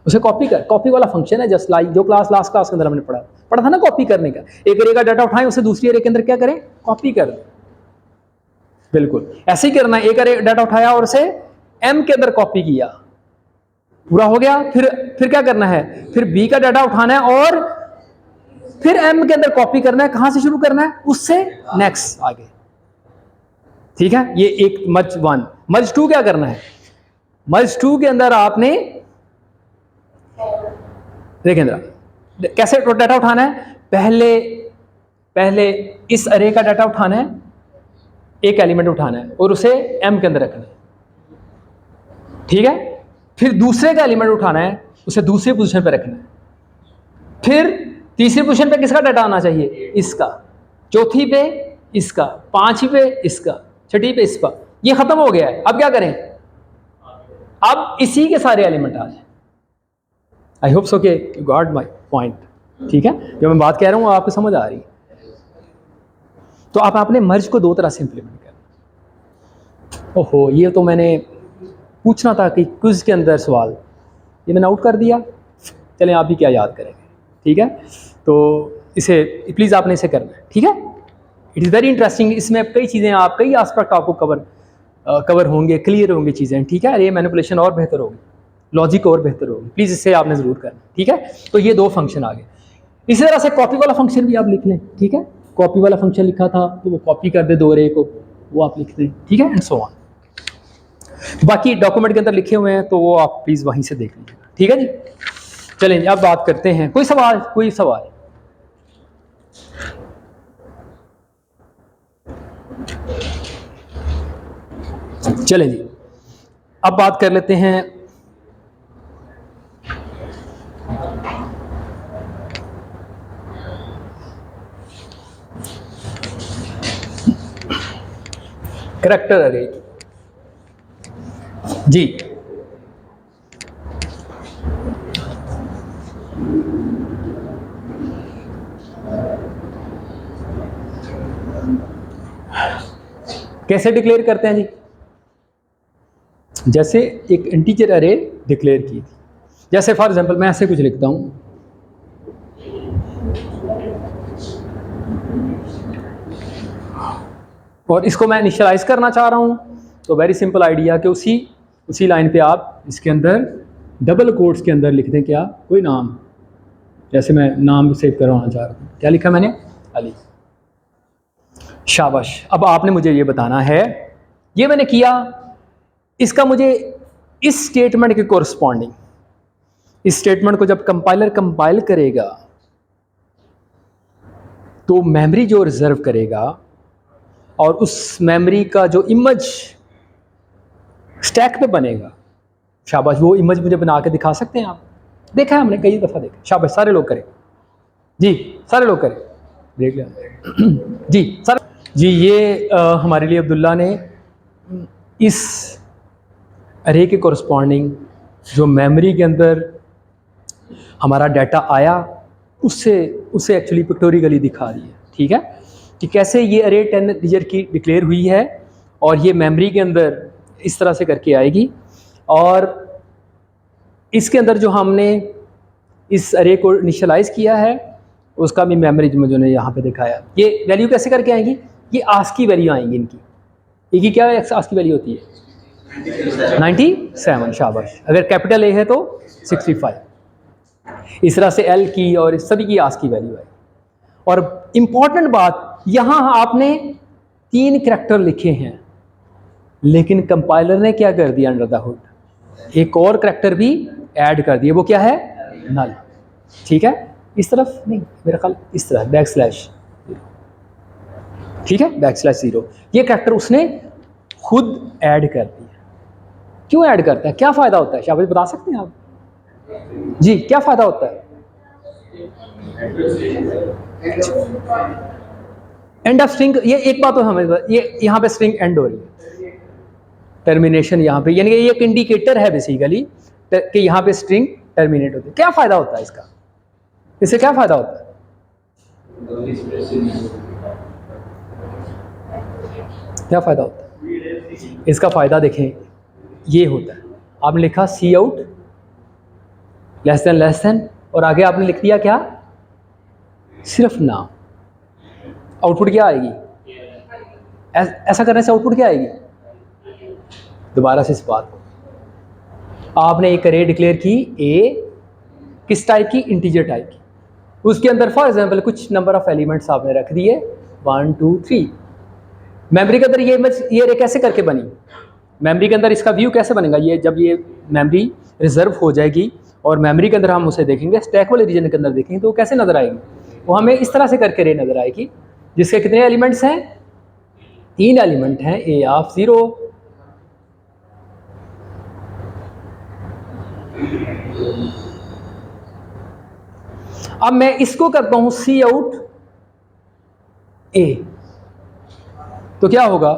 उसे कॉपी वाला फंक्शन है, जस्ट लाइक जो लास्ट क्लास के अंदर हमने पढ़ा था ना, कॉपी करने का। एक अरे का डाटा उठाएं, उसे दूसरी अरे के अंदर क्या करें, कॉपी कर दें। बिल्कुल ऐसे ही करना है, एक अरे डाटा उठाया और उसे एम के अंदर कॉपी किया, पूरा हो गया। फिर क्या करना है, फिर बी का डाटा उठाना है और फिर एम के अंदर कॉपी करना है। कहां से शुरू करना है, उससे नेक्स्ट आगे। ठीक है, ये एक मर्ज 1। मर्ज 2 क्या करना है, मर्ज 2 के अंदर आपने देखें जरा कैसे डाटा उठाना है। पहले इस अरे का डाटा उठाना है, एक एलिमेंट उठाना है और उसे एम के अंदर रखना है। ठीक है, फिर दूसरे का एलिमेंट उठाना है, उसे दूसरी पोजीशन पे रखना है। फिर तीसरी पोजीशन पे किसका डाटा आना चाहिए, इसका, चौथी पे इसका, पांचवी पे इसका, छठी पे इसका। ये खत्म हो गया है। अब क्या करें, अब इसी के सारे एलिमेंट आ जाए। आई होप सो के यू गॉट माई पॉइंट। ठीक है, जो मैं बात कह रहा हूँ आपको समझ आ रही है। तो आप आपने मर्ज को 2 तरह से इंप्लीमेंट करना। ओहो, ये तो मैंने पूछना था कि क्विज के अंदर सवाल, ये मैंने आउट कर दिया। चलें, आप भी क्या याद करेंगे। ठीक है, तो इसे प्लीज़ आपने इसे करना है। ठीक है, इट इज़ वेरी इंटरेस्टिंग। इसमें कई चीज़ें, आप कई एस्पेक्ट आपको कवर होंगे, क्लियर होंगी चीज़ें। ठीक है, ये मैनिपुलेशन और बेहतर होगी, लॉजिक और बेहतर होगी। प्लीज़ इसे आपने ज़रूर करना। ठीक है, तो ये 2 फंक्शन आ गए। इसी तरह से कॉपी वाला फंक्शन भी आप लिख लें। ठीक है, कॉपी वाला फंक्शन लिखा था तो वो कॉपी कर दे दो अरे को, वो आप लिख दें, ठीक है, एंड सो ऑन। बाकी डॉक्यूमेंट के अंदर लिखे हुए हैं तो वो आप प्लीज़ वहीं से देख लीजिएगा, ठीक है जी। चलें अब बात करते हैं, कोई सवाल, कोई सवाल? चलें जी, अब बात कर लेते हैं करैक्टर अरे जी। कैसे डिक्लेयर करते हैं जी? जैसे एक इंटीजर अरे डिक्लेयर की थी, जैसे फॉर एग्जांपल मैं ऐसे कुछ लिखता हूं, और इसको मैं इनिशियलाइज करना चाह रहा हूं, तो वेरी सिंपल आइडिया कि उसी लाइन पे आप इसके अंदर डबल कोट्स के अंदर लिख दें क्या, कोई नाम, जैसे मैं नाम सेव करवाना चाह रहा हूँ, क्या लिखा मैंने, अली। शाबाश। अब आपने मुझे ये बताना है, ये मैंने किया, इसका मुझे इस स्टेटमेंट के कोरस्पॉन्डिंग, इस स्टेटमेंट को जब कंपाइलर कंपाइल करेगा तो मेमोरी जो रिजर्व करेगा और उस मेमोरी का जो इमेज स्टैक पे बनेगा, शाबाश, वो इमेज मुझे बना के दिखा सकते हैं आप? देखा है हमने, कई दफ़ा देखा। शाबाश, सारे लोग करें जी, सारे लोग करें, देख लें जी सर जी। ये हमारे लिए अब्दुल्ला ने इस अरे के कोरस्पॉन्डिंग जो मेमोरी के अंदर हमारा डाटा आया उसे एक्चुअली पिक्टोरिकली दिखा दिया, ठीक है, कि कैसे ये अरे 10 इंटीजर की डिक्लेयर हुई है और ये मेमोरी के अंदर इस तरह से करके आएगी, और इसके अंदर जो हमने इस अरे को इनिशियलाइज़ किया है उसका भी मेमोरी जो मुझे यहाँ पे दिखाया। ये वैल्यू कैसे करके आएंगी, ये आस्की वैल्यू आएंगी इनकी, इनकी क्या आस्की वैल्यू होती है 97, शाबाश। अगर कैपिटल ए है तो 65, इस तरह से एल की और इस सभी की आस्की वैल्यू है। और इम्पॉर्टेंट बात, यहाँ आपने 3 करैक्टर लिखे हैं, लेकिन कंपाइलर ने क्या कर दिया, अंडर द हुड एक और करैक्टर भी ऐड कर दिया, वो क्या है, नल, ठीक है। इस तरफ नहीं, मेरा ख्याल इस तरह बैकस्लैश, ठीक है, बैकस्लैश 0, ये करैक्टर उसने खुद ऐड कर दिया। क्यों ऐड करता है, क्या फ़ायदा होता है, शाबाश बता सकते हैं आप जी, क्या फ़ायदा होता है? एंड ऑफ स्ट्रिंग, ये एक बात तो हमें, ये यहाँ पे स्ट्रिंग एंड हो रही है, टर्मिनेशन यहाँ पे, यानी कि ये एक इंडिकेटर है बेसिकली कि यहाँ पे स्ट्रिंग टर्मिनेट होती है। क्या फ़ायदा होता है इसका, इससे क्या फ़ायदा होता है? क्या फ़ायदा होता है इसका? फ़ायदा देखें, ये होता है, आपने लिखा सी आउट लेस देन और आगे आपने लिख दिया क्या, सिर्फ नाम, आउटपुट क्या आएगी? ऐसा करने से आउटपुट क्या आएगी? दोबारा से इस बात को, आपने एक अरे डिक्लेयर की, ए किस टाइप की, इंटीजर टाइप की, उसके अंदर फॉर एग्जांपल कुछ नंबर ऑफ एलिमेंट्स आपने रख दिए 1 2 3। मेमोरी के अंदर ये अरे कैसे करके बनी, मेमोरी के अंदर इसका व्यू कैसे बनेगा, ये जब ये मेमोरी रिजर्व हो जाएगी और मेमोरी के अंदर हम उसे देखेंगे, स्टैक वाले रीजन के अंदर देखेंगे, तो वो कैसे नज़र आएगी, वो हमें इस तरह से करके अरे नज़र आएगी, जिसके कितने एलिमेंट्स हैं, 3 एलिमेंट हैं, ए ऑफ 0, अब मैं इसको करता हूं सी आउट ए, तो क्या होगा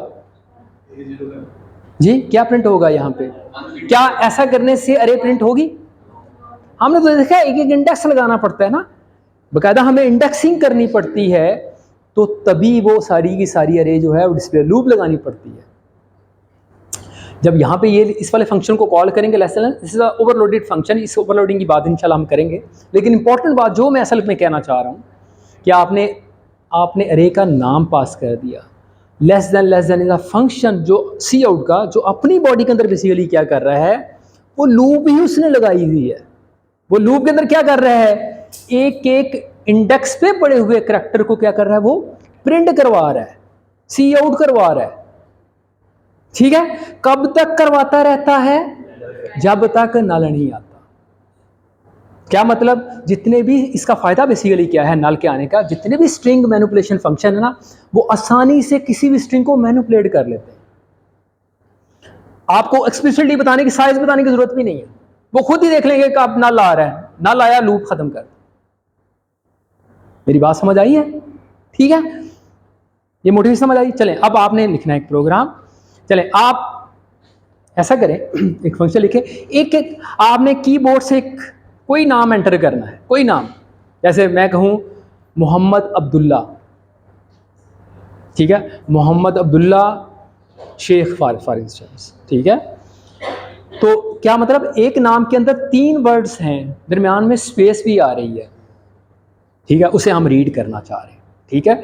जी, क्या प्रिंट होगा यहाँ पे? क्या ऐसा करने से अरे प्रिंट होगी? हमने तो देखा एक एक इंडेक्स लगाना पड़ता है ना, बकायदा हमें इंडेक्सिंग करनी पड़ती है, तो तभी वो सारी की सारी अरे जो है वो डिस्प्ले लूप लगानी पड़ती है। जब यहाँ पे ये इस वाले फंक्शन को कॉल करेंगे less than, this is overloaded function, इस ओवरलोडिंग की बात इंशाल्लाह हम करेंगे, लेकिन इंपॉर्टेंट बात जो मैं असल में कहना चाह रहा हूँ कि आपने अरे का नाम पास कर दिया, less than is a function जो सी आउट का, जो अपनी बॉडी के अंदर बेसिकली क्या कर रहा है, वो लूप ही उसने लगाई हुई है, वो लूप के अंदर क्या कर रहा है, एक एक इंडेक्स पे पड़े हुए करैक्टर को क्या कर रहा है, वो प्रिंट करवा रहा है, सी आउट करवा रहा है, ठीक है। कब तक करवाता रहता है? जब तक नल नहीं आता। क्या मतलब? जितने भी, इसका फायदा बेसिकली क्या है नल के आने का, जितने भी स्ट्रिंग मैनिपुलेशन फंक्शन है ना, वो आसानी से किसी भी स्ट्रिंग को मैनिपुलेट कर लेते हैं। आपको एक्सप्लिसिटली बताने की, साइज बताने की जरूरत भी नहीं है, वो खुद ही देख लेंगे कि आप नल आ रहा है, नल आया, लूप खत्म कर। मेरी बात समझ आई है? ठीक है, ये मोटिवेशन समझ आई। चलें, अब आपने लिखना है एक प्रोग्राम। चलें, आप ऐसा करें, एक फंक्शन लिखें, एक एक आपने कीबोर्ड से कोई नाम एंटर करना है, कोई नाम। जैसे मैं कहूं मोहम्मद अब्दुल्ला, ठीक है, मोहम्मद अब्दुल्ला शेख फॉर इंस्टेंस, ठीक है। तो क्या मतलब, एक नाम के अंदर 3 वर्ड्स हैं, दरमियान में स्पेस भी आ रही है, ठीक है, उसे हम रीड करना चाह रहे हैं, ठीक है।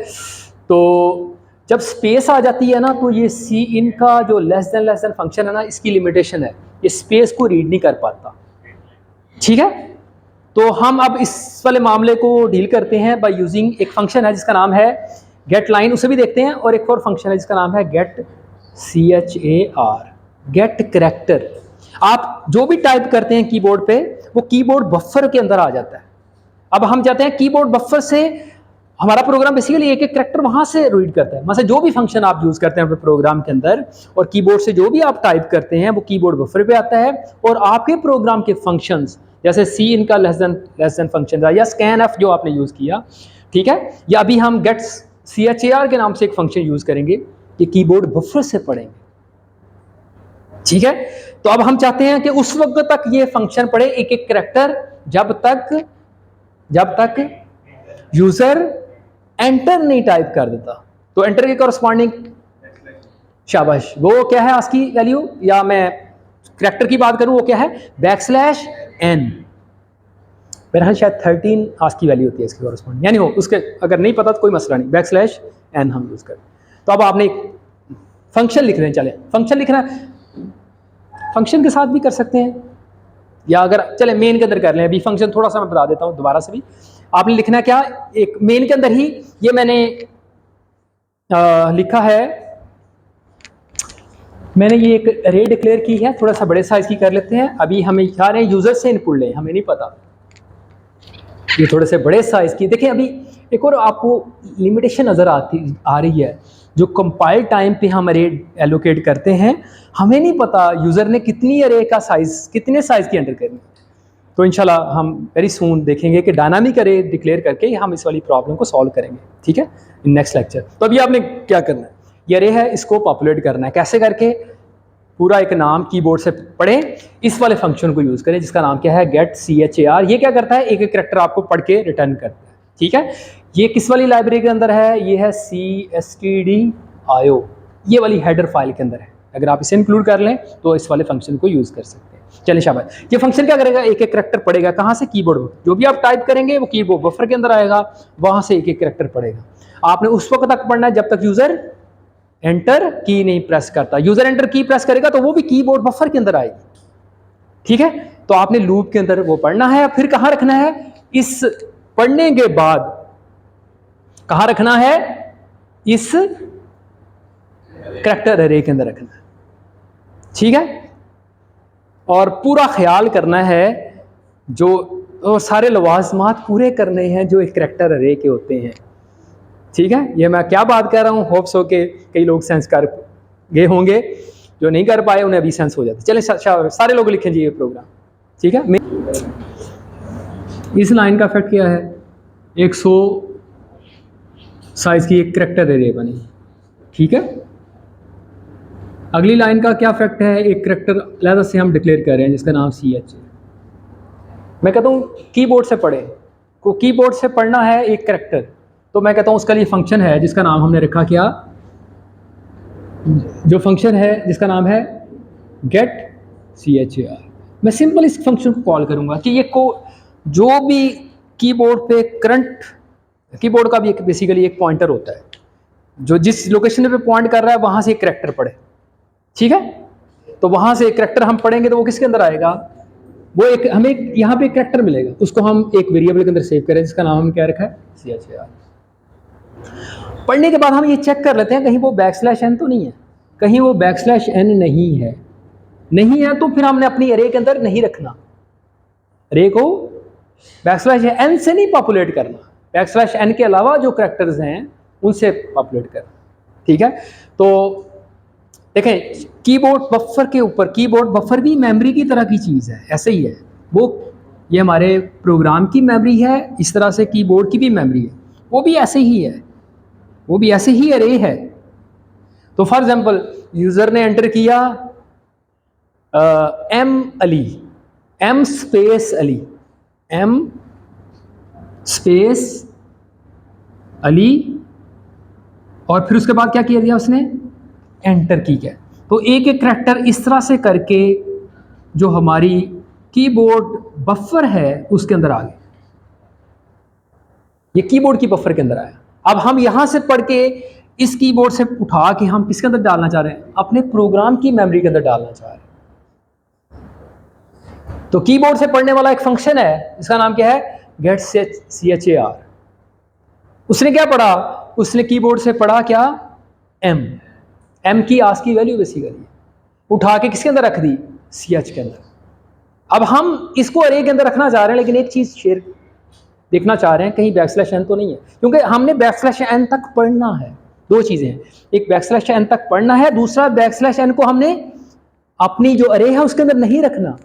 तो जब स्पेस आ जाती है ना, तो ये सी इन का जो लेस देन फंक्शन है ना, इसकी लिमिटेशन है, ये स्पेस को रीड नहीं कर पाता, ठीक है। तो हम अब इस वाले मामले को डील करते हैं बाय यूजिंग एक फंक्शन है जिसका नाम है गेट लाइन, उसे भी देखते हैं, और एक और फंक्शन है जिसका नाम है गेट CHAR, गेट करैक्टर। आप जो भी टाइप करते हैं कीबोर्ड पे, वो कीबोर्ड बफर के अंदर आ जाता है। अब हम चाहते हैं कीबोर्ड बफर से हमारा प्रोग्राम बेसिकली एक एक करैक्टर वहां से रीड करता है। मतलब जो भी फंक्शन आप यूज करते हैं अपने प्रोग्राम के अंदर, और कीबोर्ड से जो भी आप टाइप करते हैं, वो कीबोर्ड बफर पे आता है, और आपके प्रोग्राम के फंक्शंस जैसे सी इनका लेस देन फंक्शन था, या स्कैन एफ जो आपने यूज किया, ठीक है, या अभी हम गेट CHAR के नाम से एक फंक्शन यूज करेंगे, ये कीबोर्ड बफर से पढ़ेंगे, ठीक है। तो अब हम चाहते हैं कि उस वक्त तक ये फंक्शन पढ़े एक एक करैक्टर, जब तक यूजर एंटर नहीं टाइप कर देता। तो एंटर के कॉरस्पॉन्डिंग, शाबाश, वो क्या है आस्की वैल्यू, या मैं करैक्टर की बात करूं, वो क्या है \n, मेरा ख्याल शायद 13 आस्की वैल्यू होती है इसकी कॉरस्पॉन्डिंग, यानी हो उसके, अगर नहीं पता तो कोई मसला नहीं, \n हम यूज करें। तो अब आपने एक फंक्शन लिख रहे हैं, चले फंक्शन लिखना, फंक्शन के साथ भी कर सकते हैं, या अगर चले मेन के अंदर कर लें। अभी फंक्शन थोड़ा सा मैं बता देता हूँ दोबारा से भी। आपने लिखना क्या, एक मेन के अंदर ही, ये मैंने लिखा है, मैंने ये एक अरे डिक्लेयर की है, थोड़ा सा बड़े साइज की कर लेते हैं। अभी हमें चाह रहे हैं यूजर से इनपुट लें, हमें नहीं पता, ये थोड़े से बड़े साइज की। देखिए अभी एक और आपको लिमिटेशन नज़र आ रही है, जो कंपाइल टाइम पे हम अरे एलोकेट करते हैं, हमें नहीं पता यूज़र ने कितनी अरे का साइज़, कितने साइज़ की एंटर करनी। तो इंशाल्लाह हम वेरी सून देखेंगे कि डायनामिक अरे डिक्लेयर करके हम इस वाली प्रॉब्लम को सॉल्व करेंगे, ठीक है, इन नेक्स्ट लेक्चर। तो अभी आपने क्या करना है, ये अरे है, इसको पॉपुलेट करना है। कैसे करके, पूरा एक नाम कीबोर्ड से पढ़ें, इस वाले फंक्शन को यूज़ करें जिसका नाम क्या है गेट CHAR। ये क्या करता है, एक एक करैक्टर आपको पढ़ के रिटर्न करता है, ठीक है। ये किस वाली लाइब्रेरी के अंदर है, ये है CSTDIO, ये वाली हेडर फाइल के अंदर है। अगर आप इसे इंक्लूड कर लें तो इस वाले फंक्शन को यूज़ कर सकते हैं। चलिए शाबाश, ये फंक्शन क्या करेगा, एक एक करैक्टर पढ़ेगा, कहाँ से, कीबोर्ड, जो भी आप टाइप करेंगे वो कीबोर्ड बफर के अंदर आएगा, वहाँ से एक एक करैक्टर पढ़ेगा। आपने उस वक्त तक पढ़ना है जब तक यूज़र एंटर की नहीं प्रेस करता। यूजर एंटर की प्रेस करेगा तो वो भी कीबोर्ड बफर के अंदर आएगी, ठीक है। तो आपने लूप के अंदर वो पढ़ना है। फिर कहां रखना है, इस पढ़ने के बाद कहां रखना है, इस करैक्टर अरे के अंदर रखना है, ठीक है। और पूरा ख्याल करना है, जो सारे लवाजमात पूरे करने हैं जो एक करैक्टर अरे के होते हैं, ठीक है। ये मैं क्या बात कर रहा हूँ, होप्स हो के कई लोग सेंस कर गए होंगे, जो नहीं कर पाए उन्हें अभी सेंस हो जाता है। चलें सारे लोग लिखें जी ये प्रोग्राम, ठीक है। इस लाइन का इफेक्ट क्या है, 100 साइज की एक करैक्टर एरे बनी, ठीक है। अगली लाइन का क्या इफेक्ट है, एक करैक्टर अलग से हम डिक्लेयर कर रहे हैं जिसका नाम CH है। मैं कहता हूँ कीबोर्ड से पढ़े, को कीबोर्ड से पढ़ना है एक करैक्टर, तो मैं कहता हूँ उसका लिए फंक्शन है जिसका नाम हमने रखा क्या, जो फंक्शन है जिसका नाम है गेट CHAR। मैं सिंपल इस फंक्शन को कॉल करूंगा कि ये को जो भी कीबोर्ड पे करंट, कीबोर्ड का भी एक बेसिकली एक पॉइंटर होता है, जो जिस लोकेशन पे पॉइंट कर रहा है वहां से एक करैक्टर पढ़े, ठीक है। तो वहां से एक करैक्टर हम पढ़ेंगे तो वो किसके अंदर आएगा, वो एक हमें यहाँ पे एक करैक्टर मिलेगा, उसको हम एक वेरिएबल के अंदर सेव करें जिसका नाम हम क्या रखा है CHAR। पढ़ने के बाद हम ये चेक कर लेते हैं कहीं वो \n तो नहीं है, कहीं वो \n नहीं है तो फिर हमने अपनी अरे के अंदर नहीं रखना, अरे को \n से नहीं पॉपुलेट करना, \n के अलावा जो कैरेक्टर्स हैं उनसे पॉपुलेट करना। ठीक है, तो देखें कीबोर्ड बफर के ऊपर, कीबोर्ड बफर भी मेमोरी की तरह की चीज़ है, ऐसे ही है वो, ये हमारे प्रोग्राम की मेमोरी है, इस तरह से कीबोर्ड की भी मेमोरी है, वो भी ऐसे ही है, वो भी ऐसे ही अरे है। तो फॉर एग्जांपल यूज़र ने एंटर किया M Ali, M space Ali, M space Ali, और फिर उसके बाद क्या किया दिया उसने, एंटर की है। तो एक एक करैक्टर इस तरह से करके जो हमारी कीबोर्ड बफर है उसके अंदर आ गए, ये कीबोर्ड की बफर के अंदर आया। अब हम यहां से पढ़ के इस कीबोर्ड से उठा के हम किसके अंदर डालना चाह रहे हैं, अपने प्रोग्राम की मेमोरी के अंदर डालना चाह रहे हैं। तो कीबोर्ड से पढ़ने वाला एक फंक्शन है, इसका नाम क्या है, get char। उसने क्या पढ़ा, उसने कीबोर्ड से पढ़ा क्या, एम की आस्क की वैल्यू बेसिकली उठा के किसके अंदर रख दी, ch के अंदर। अब हम इसको अरे के अंदर रखना चाह रहे हैं, लेकिन एक चीज शेयर देखना चाह रहे हैं कहीं \n तो नहीं है, क्योंकि हमने \n तक पढ़ना है। दो चीजें हैं, एक \n तक पढ़ना है, दूसरा \n को हमने अपनी जो अरे है उसके अंदर नहीं रखना।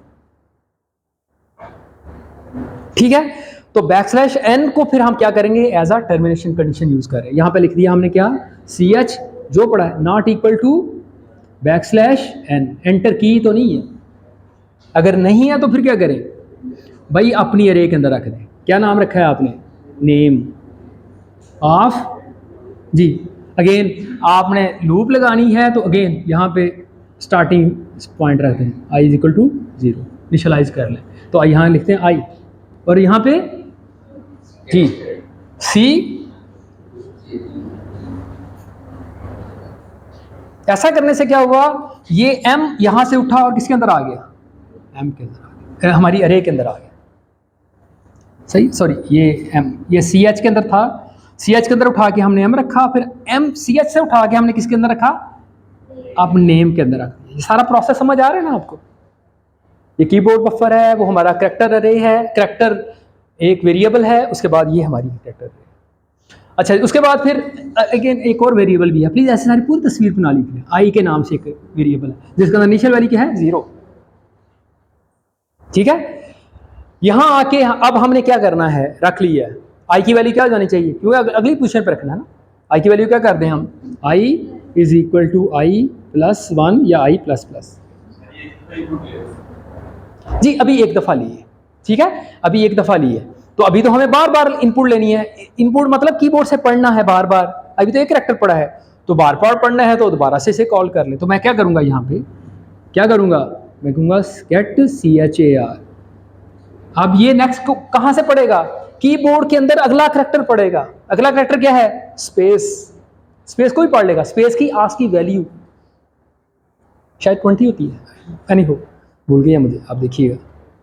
ठीक है, तो \n को फिर हम क्या करेंगे, as a termination condition use कर रहे हैं। यहां पे लिख दिया हमने क्या, ch जो पढ़ा है not equal to \n, enter की तो नहीं है, अगर नहीं है तो फिर क्या करें भाई, अपनी अरे के अंदर रख दें। क्या नाम रखा है आपने, नेम ऑफ जी। अगेन आपने लूप लगानी है तो अगेन यहाँ पे स्टार्टिंग पॉइंट रखते हैं i is equal to 0, initialize कर लें। तो यहाँ लिखते हैं i, और यहाँ पे जी c। ऐसा करने से क्या हुआ, ये m यहाँ से उठा और किसके अंदर आ गया, m के अंदर आ गया, हमारी अरे के अंदर आ गया। सही, सॉरी ये m, ये ch के अंदर था, ch के अंदर उठा के हमने m रखा, फिर m ch से उठा के हमने किसके अंदर रखा, आप नेम के अंदर रखा। ये सारा प्रोसेस समझ आ रहा है ना आपको। ये कीबोर्ड बफर है, वो हमारा कैरेक्टर अरे है, कैरेक्टर एक वेरिएबल है, उसके बाद ये हमारी कैरेक्टर अरे। अच्छा, उसके बाद फिर अगेन एक और वेरिएबल भी है, प्लीज ऐसे सारी पूरी तस्वीर बना लीजिए। आई के नाम से एक वेरिएबल है जिसका इनिशियल वैल्यू क्या है, 0। ठीक है, यहां आके अब हमने क्या करना है, रख लिया है आई की वैल्यू क्या हो जानी चाहिए, क्योंकि अगली पोजीशन पे रखना है ना। आई की वैल्यू क्या कर दें हम, i is equal to i plus 1 या आई प्लस प्लस। जी अभी एक दफा लिए, ठीक है, अभी एक दफा लिए, तो अभी तो हमें बार बार इनपुट लेनी है। इनपुट मतलब कीबोर्ड से पढ़ना है बार बार, अभी तो एक कैरेक्टर पढ़ा है तो बार बार पढ़ना है, तो दोबारा से इसे कॉल कर ले। तो मैं क्या करूंगा, यहाँ पे क्या करूंगा, मैं कहूँगा गेट char। अब ये नेक्स्ट को कहां से पढ़ेगा, कीबोर्ड के अंदर अगला कैरेक्टर पढ़ेगा। अगला कैरेक्टर क्या है, स्पेस, स्पेस को ही पढ़ लेगा। स्पेस की आस्क की वैल्यू शायद 20 होती है, नहीं हो भूल गया मुझे, आप देखिएगा।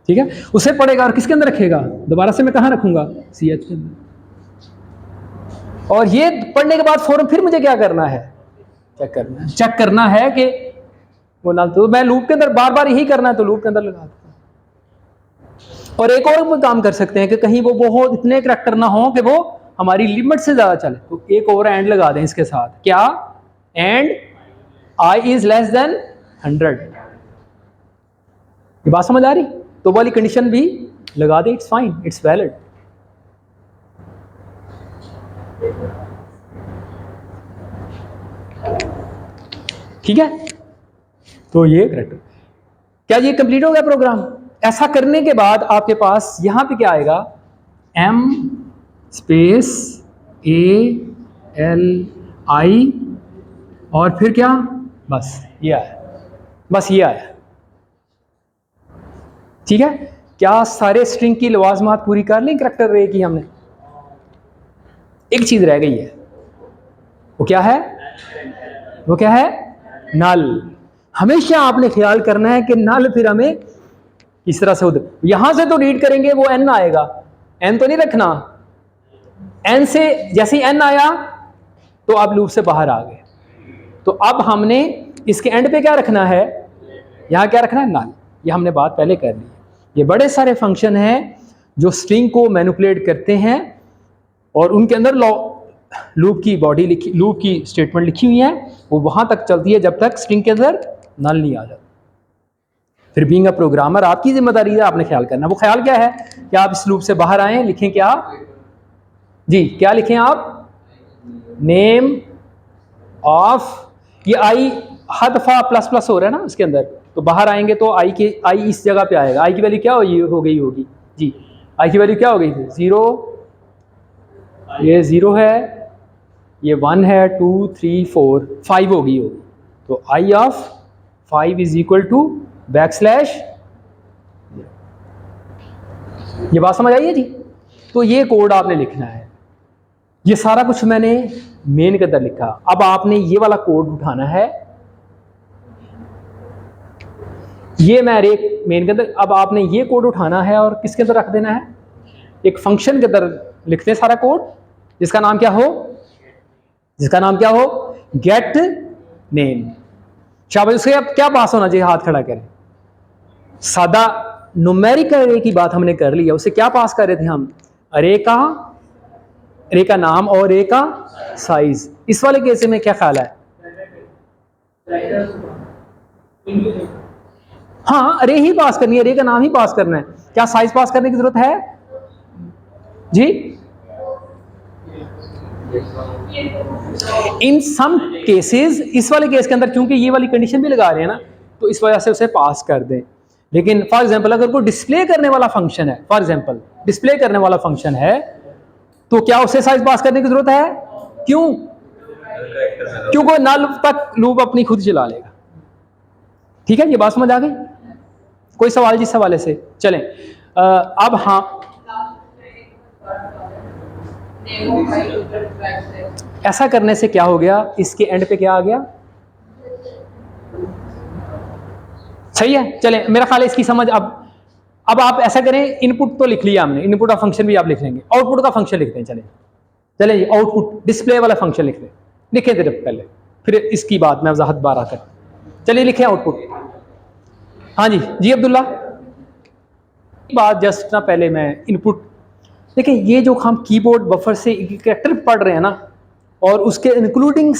ठीक है, उसे पढ़ेगा और किसके अंदर रखेगा, दोबारा से मैं कहां रखूंगा, ch के अंदर। और ये पढ़ने के बाद फौरन फिर मुझे क्या करना है, चेक करना है कि वो ना, तो मैं लूप के अंदर बार बार यही करना है, तो लूप के अंदर लगा देता हूं। और एक और वो काम कर सकते हैं कि कहीं वो बहुत इतने करैक्टर ना हो कि वो हमारी लिमिट से ज्यादा चले, तो एक और एंड लगा दें इसके साथ, क्या, and i is less then 100। ये बात समझ आ रही, तो वाली कंडीशन भी लगा दे, इट्स फाइन, इट्स वैलिड। ठीक है, तो ये करेक्ट, क्या ये कंप्लीट हो गया प्रोग्राम। ऐसा करने के बाद आपके पास यहां पे क्या आएगा, m स्पेस ALI और फिर क्या, बस ये आया, बस ये आया। ठीक है, क्या सारे स्ट्रिंग की लवाजमात पूरी कर ली कैरेक्टर अरे की हमने। एक चीज रह गई है, वो क्या है, वो क्या है, नल। हमेशा आपने ख्याल करना है कि नल फिर हमें इस तरह से उधर, यहां से तो रीड करेंगे वो n आएगा, n तो नहीं रखना, n से जैसे ही n आया तो आप लूप से बाहर आ गए। तो अब हमने इसके एंड पे क्या रखना है, यहाँ क्या रखना है, नल। ये हमने बात पहले कर ली। ये बड़े सारे फंक्शन हैं जो स्ट्रिंग को मैनिपुलेट करते हैं और उनके अंदर लूप की बॉडी लिखी, लूप की स्टेटमेंट लिखी हुई है, वो वहां तक चलती है जब तक स्ट्रिंग के अंदर नल नहीं आ जाता। फिर बीइंग अ प्रोग्रामर आपकी जिम्मेदारी है, आपने ख्याल करना। वो ख्याल क्या है कि आप इस लूप से बाहर आए, लिखें क्या जी, क्या लिखें आप, नेम ऑफ, ये आई हर दफा प्लस प्लस हो रहा है ना इसके अंदर, तो बाहर आएंगे तो आई इस जगह पे आएगा। आई की वैल्यू क्या हो गई होगी जी, आई की वैल्यू क्या हो गई थी, 0, ये 0 है, ये 1 है, 2 3 4 5 होगी। तो i of 5 is equal to backslash, ये बात समझ आई है जी। तो ये कोड आपने लिखना है, ये सारा कुछ मैंने मेन के अंदर लिखा। अब आपने ये वाला कोड उठाना है, ये मैं अरे मेन के अंदर, अब आपने ये कोड उठाना है और किसके अंदर रख देना है, एक फंक्शन के अंदर लिखते हैं सारा कोड, जिसका नाम क्या हो, गेट नेम। शाबाश, उसके अब क्या पास होना चाहिए, हाथ खड़ा करें। सादा न्यूमेरिकल अरे की बात हमने कर ली है, उसे क्या पास कर रहे थे हम, अरे का नाम और अरे का साइज। इस वाले केस में क्या ख्याल है, हाँ अरे ही पास करनी है, अरे का नाम ही पास करना है, क्या साइज पास करने की जरूरत है जी। इन सम केसेस, इस वाले केस के अंदर क्योंकि ये वाली कंडीशन भी लगा रहे हैं ना, तो इस वजह से उसे पास कर दें। लेकिन फॉर एग्जांपल अगर कोई डिस्प्ले करने वाला फंक्शन है, फॉर एग्जांपल डिस्प्ले करने वाला फंक्शन है, तो क्या उसे साइज पास करने की जरूरत है, क्योंकि नल तक लूप अपनी खुद चला लेगा। ठीक है, ये बात समझ आ गई, कोई सवाल जिस हवाले से चलें। अब हाँ, ऐसा करने से क्या हो गया, इसके एंड पे क्या आ गया, सही है। चलें, मेरा ख्याल है इसकी समझ। अब आप ऐसा करें, इनपुट तो लिख लिया हमने, इनपुट ऑफ फंक्शन भी आप लिख लेंगे, आउटपुट का फंक्शन लिखते हैं। चले आउटपुट डिस्प्ले वाला फंक्शन लिखे थे पहले, फिर इसकी बात मैं वजाहत बार आकर। चलिए लिखे आउटपुट। हाँ जी अब्दुल्ला, बात जस्ट ना पहले मैं इनपुट, देखिए ये जो हम कीबोर्ड बफर से कैरेक्टर पढ़ रहे हैं ना, और उसके इंक्लूडिंग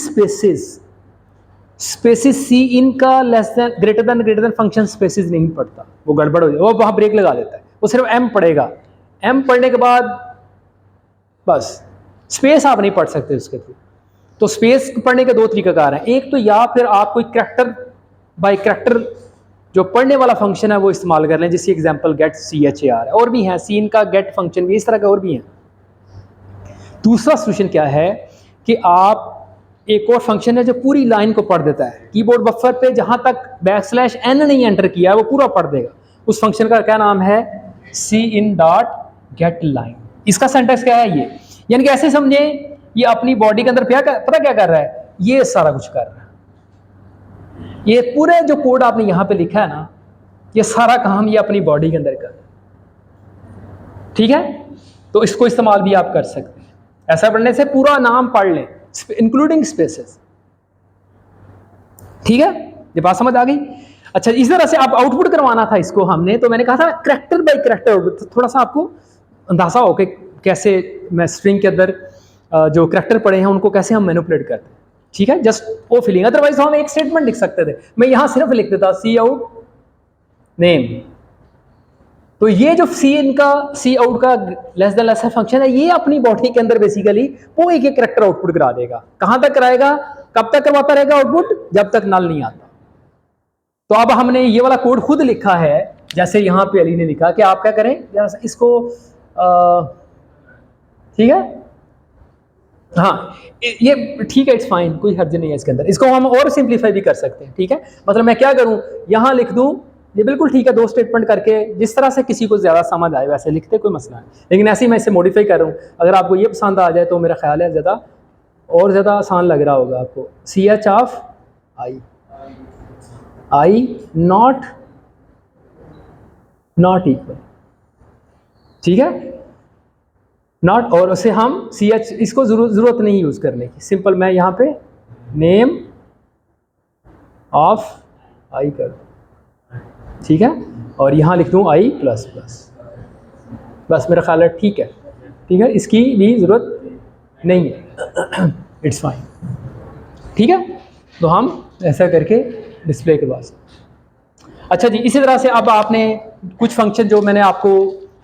स्पेसिस सी इन का less than greater than function spaces नहीं पढ़ता, वो गड़बड़ हो जाए, वो वहाँ ब्रेक लगा देता है, वो सिर्फ एम पढ़ेगा। एम पढ़ने के बाद बस स्पेस आप नहीं पढ़ सकते उसके थ्रू। तो स्पेस पढ़ने के दो तरीकाकार हैं, एक तो या फिर आप कोई कैरेक्टर बाय कैरेक्टर जो पढ़ने वाला फंक्शन है वो इस्तेमाल कर लें, जिसकी एग्जांपल गेट char है, और भी हैं सीन का गेट फंक्शन भी, इस तरह के और भी हैं। दूसरा सॉल्यूशन क्या है कि आप एक और फंक्शन है जो पूरी लाइन को पढ़ देता है, कीबोर्ड बफर पे जहां तक >n नहीं एंटर किया है वो पूरा पढ़ देगा। उस फंक्शन का क्या नाम है, cin.getLine। इसका सेंटेंस क्या है, ये यानी कि ऐसे समझे, ये अपनी बॉडी के अंदर पता क्या कर रहा है, ये सारा कुछ कर रहा है। ये पूरे जो कोड आपने यहां पे लिखा है ना, ये सारा काम ये अपनी बॉडी के अंदर कर रहा है। ठीक है, तो इसको इस्तेमाल भी आप कर सकते हैं। ऐसा पढ़ने से पूरा नाम पढ़ लें इंक्लूडिंग स्पेसेस। ठीक है, ये बात समझ आ गई। अच्छा, इस तरह से आप आउटपुट करवाना था इसको हमने, तो मैंने कहा था कैरेक्टर बाय कैरेक्टर, तो थोड़ा सा आपको अंदाजा हो कि कैसे मैं स्ट्रिंग के अंदर जो कैरेक्टर पढ़े हैं उनको कैसे हम मैनिपुलेट करते हैं। ठीक है, जस्ट वो फीलिंग। अदरवाइज हम एक स्टेटमेंट लिख सकते थे, मैं यहां सिर्फ लिख देता सी आउट नेम। तो ये जो सी आउट का लेस देन लेस फंक्शन है, ये अपनी बॉडी के अंदर बेसिकली वो एक कैरेक्टर आउटपुट करा देगा। कहां तक कराएगा, कब तक करवाता रहेगा आउटपुट, जब तक नल नहीं आता। तो अब हमने ये वाला कोड खुद लिखा है, जैसे यहां पे अली ने लिखा कि आप क्या करें इसको, ठीक है, हाँ ये ठीक है, इट्स फाइन, कोई हर्ज नहीं है इसके अंदर। इसको हम और सिंप्लीफाई भी कर सकते हैं। ठीक है, मतलब मैं क्या करूं, यहां लिख दूं, ये बिल्कुल ठीक है, दो स्टेटमेंट करके जिस तरह से किसी को ज्यादा समझ आए वैसे लिखते, कोई मसला नहीं। लेकिन ऐसे ही मैं इसे मॉडिफाई कर रहा हूं, अगर आपको ये पसंद आ जाए तो मेरा ख्याल है ज्यादा और ज्यादा आसान लग रहा होगा आपको। ch of I not equal, ठीक है। नॉट, और उसे हम सी एच, इसको ज़रूरत नहीं यूज़ करने की, सिंपल मैं यहाँ पे नेम ऑफ आई कर दूँ, ठीक है, और यहाँ लिख दूँ आई प्लस प्लस, बस मेरा ख्याल है ठीक है, ठीक है, इसकी भी ज़रूरत नहीं है, इट्स फाइन, ठीक है। तो हम ऐसा करके डिस्प्ले के पास, अच्छा जी, इसी तरह से अब आपने कुछ फंक्शन जो मैंने आपको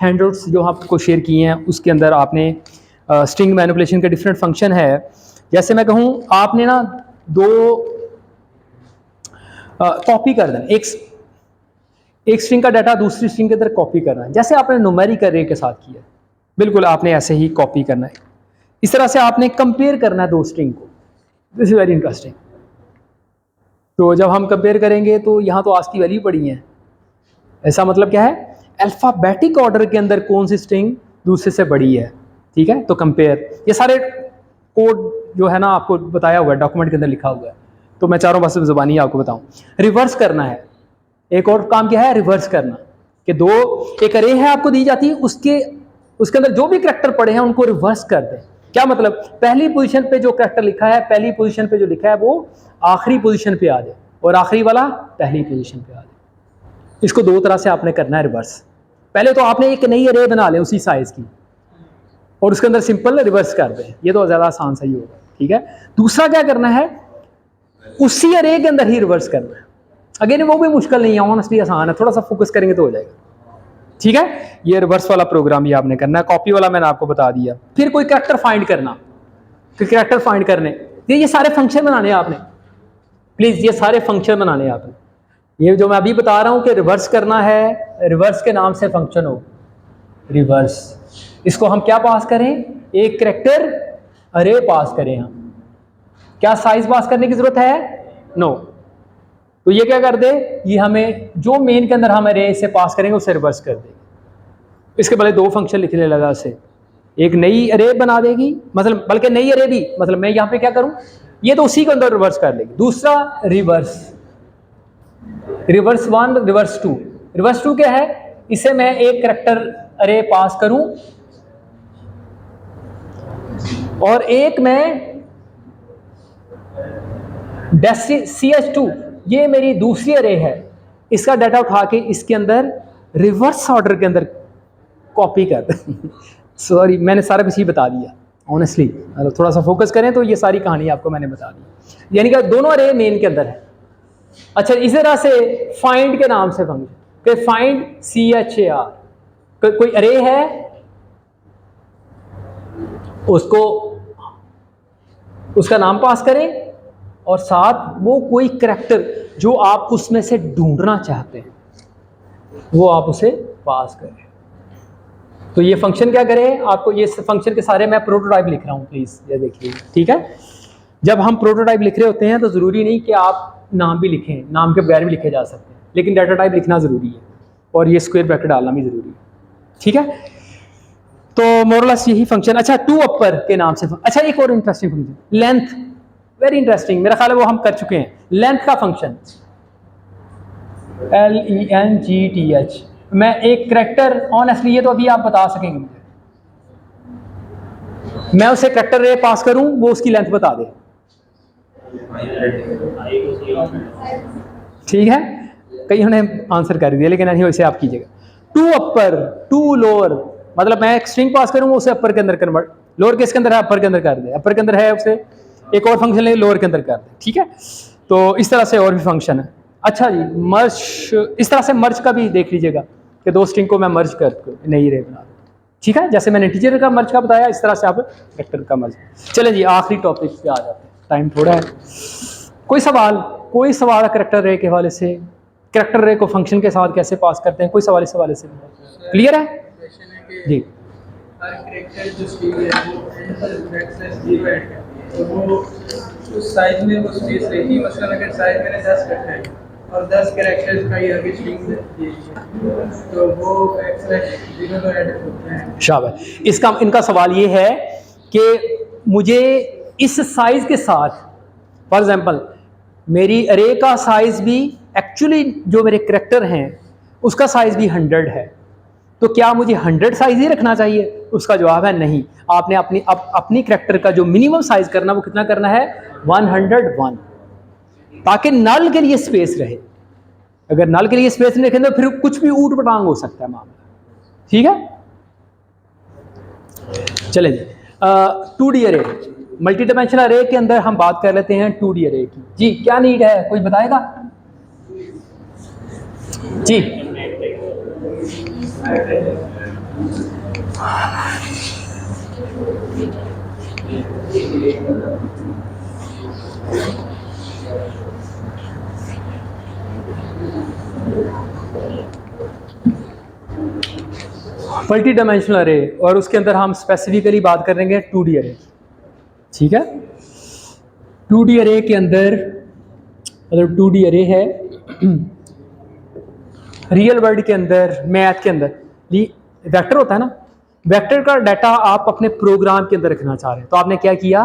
हैंडआउट्स जो आपको शेयर किए हैं उसके अंदर आपने स्ट्रिंग मैनिपुलेशन के डिफरेंट फंक्शन है। जैसे मैं कहूँ आपने ना दो कॉपी कर देना, एक स्ट्रिंग का डाटा दूसरी स्ट्रिंग के अंदर कॉपी करना है, जैसे आपने न्यूमेरिक अरे के साथ किया, बिल्कुल आपने ऐसे ही कॉपी करना है। इस तरह से आपने कंपेयर करना है दो स्ट्रिंग को, दिस इज वेरी इंटरेस्टिंग। तो जब हम कंपेयर करेंगे तो यहाँ तो आज की वैल्यू पड़ी है, ऐसा मतलब क्या है, अल्फ़ाबेटिक ऑर्डर के अंदर कौन सी स्ट्रिंग दूसरे से बड़ी है, ठीक है। तो कंपेयर, ये सारे कोड जो है ना आपको बताया हुआ है, डॉक्यूमेंट के अंदर लिखा हुआ है, तो मैं चारों बस ज़बानी आपको बताऊं। रिवर्स करना है, एक और काम क्या है, रिवर्स करना, कि दो एक अरे है आपको दी जाती है, उसके अंदर जो भी करैक्टर पड़े हैं उनको रिवर्स कर दें। क्या मतलब, पहली पोजीशन पे जो करैक्टर लिखा है, पहली पोजीशन पे जो लिखा है वो आखिरी पोजीशन पे आ जाए, और आखिरी वाला पहली पोजीशन पे आ जाए। इसको दो तरह से आपने करना है रिवर्स। पहले तो आपने एक नई अरे बना लें उसी साइज की, और उसके अंदर सिंपल रिवर्स कर दें, ये तो ज़्यादा आसान सही होगा, ठीक है। दूसरा क्या करना है, उसी अरे के अंदर ही रिवर्स करना है। अगेन वो भी मुश्किल नहीं है, ऑनेस्टली आसान है, थोड़ा सा फोकस करेंगे तो हो जाएगा, ठीक है। ये रिवर्स वाला प्रोग्राम भी आपने करना है, कॉपी वाला मैंने आपको बता दिया। फिर कोई कैरेक्टर फाइंड करना, फिर कैरेक्टर फाइंड करने, ये सारे फंक्शन बनाने हैं आपने, प्लीज ये सारे फंक्शन बनाने हैं आपने। ये जो मैं अभी बता रहा हूं कि रिवर्स करना है, रिवर्स के नाम से फंक्शन हो रिवर्स, इसको हम क्या पास करें, एक कैरेक्टर अरे पास करें हम, क्या साइज पास करने की जरूरत है, नो। तो ये क्या कर दे, ये हमें जो मेन के अंदर हम अरे से पास करेंगे उसे रिवर्स कर देगी। इसके पहले दो फंक्शन लिखने लगा से, एक नई अरे बना देगी, मतलब बल्कि नई अरे भी, मतलब मैं यहाँ पे क्या करूँ, ये तो उसी के अंदर रिवर्स कर देगी। दूसरा reverse, reverse one, reverse two. Reverse two क्या है, इसे मैं एक करैक्टर अरे पास करूं और एक मैं CH2, ये मेरी दूसरी अरे है, इसका डाटा उठा के इसके अंदर रिवर्स ऑर्डर के अंदर कॉपी कर दे। सॉरी मैंने सारा कुछ ही बता दिया, ऑनेस्टली अगर थोड़ा सा फोकस करें तो ये सारी कहानी आपको मैंने बता दी, यानी कि दोनों अरे मेन के अंदर है। अच्छा, इसी तरह से फाइंड के नाम से फंक्शन, कि फाइंड CHAR, कोई अरे है उसको उसका नाम पास करें और साथ वो कोई करैक्टर जो आप उसमें से ढूंढना चाहते हैं वो आप उसे पास करें। तो ये फंक्शन क्या करे आपको, ये फंक्शन के सारे मैं प्रोटोटाइप लिख रहा हूँ, प्लीज ये देखिए, ठीक है। जब हम प्रोटोटाइप लिख रहे होते हैं तो जरूरी नहीं कि आप नाम भी लिखें, नाम के बगैर भी लिखे जा सकते हैं, लेकिन डाटा टाइप लिखना जरूरी है और ये स्क्वायर ब्रैकेट डालना भी जरूरी है, ठीक है। तो मोरलेस यही फंक्शन। अच्छा, टू अपर के नाम से अच्छा, एक और interesting function length, very interesting, मेरा ख्याल है वो हम कर चुके हैं। लेंथ का फंक्शन LENGTH, मैं एक करैक्टर, ऑनेस्टली ये तो अभी आप बता सकेंगे मुझे, मैं उसे करैक्टर रे पास करूं वो उसकी लेंथ बता दे, ठीक है। कई ने आंसर कर दिया लेकिन नहीं, वैसे आप कीजिएगा। टू अपर टू लोअर, मतलब मैं एक स्ट्रिंग पास करूंगा उसे अपर के अंदर कन्वर्ट, लोअर केस के अंदर है अपर के अंदर कर दे, अपर के अंदर है उसे एक और फंक्शन ले लोअर के अंदर कर दे, ठीक है। तो इस तरह से और भी फंक्शन है। अच्छा जी, मर्ज, इस तरह से मर्ज का भी देख लीजिएगा कि दो स्ट्रिंग को मैं मर्ज कर नई रे बना दूँ, ठीक है। जैसे मैंने इंटीजर का मर्ज का बताया इस तरह से आप वेक्टर का मर्ज। चले जी आखिरी टॉपिक पे आ जाते हैं, टाइम थोड़ा है। कोई सवाल करैक्टर रे के हवाले से, करैक्टर रे को फंक्शन के साथ कैसे पास करते हैं, कोई सवाल इस हवाले से क्लियर है जी। हर कैरेक्टर जो स्ट्रिंग है वो एंड पर /0 ऐड करती है, तो वो उस साइज में वो स्पेस रहेगी। मसलन अगर साइज मैंने 10 रखा है और 10 कैरेक्टर्स का ये आगे स्ट्रिंग है तो वो /0 तो ऐड होते हैं। शाबाश। इसका इनका सवाल ये है कि मुझे इस साइज के साथ, फॉर एग्जांपल मेरी अरे का साइज भी एक्चुअली जो मेरे करैक्टर हैं उसका साइज भी 100 है, तो क्या मुझे 100 साइज ही रखना चाहिए? उसका जवाब है नहीं। आपने अपनी करैक्टर का जो मिनिमम साइज करना वो कितना करना है? 101, ताकि नल के लिए स्पेस रहे। अगर नल के लिए स्पेस नहीं रखें तो फिर कुछ भी ऊट पटांग हो सकता है मामला। ठीक है, चले जी। 2D अरे, मल्टी डायमेंशनल अरे के अंदर हम बात कर लेते हैं 2D अरे की। जी क्या नीड है, कोई बताएगा? जी मल्टी डायमेंशनल अरे, और उसके अंदर हम स्पेसिफिकली बात करेंगे 2D अरे। ठीक है, 2D अरे के अंदर मतलब 2D अरे है रियल वर्ल्ड के अंदर, मैथ के अंदर वेक्टर होता है ना, वेक्टर का डाटा आप अपने प्रोग्राम के अंदर रखना चाह रहे हैं। तो आपने क्या किया,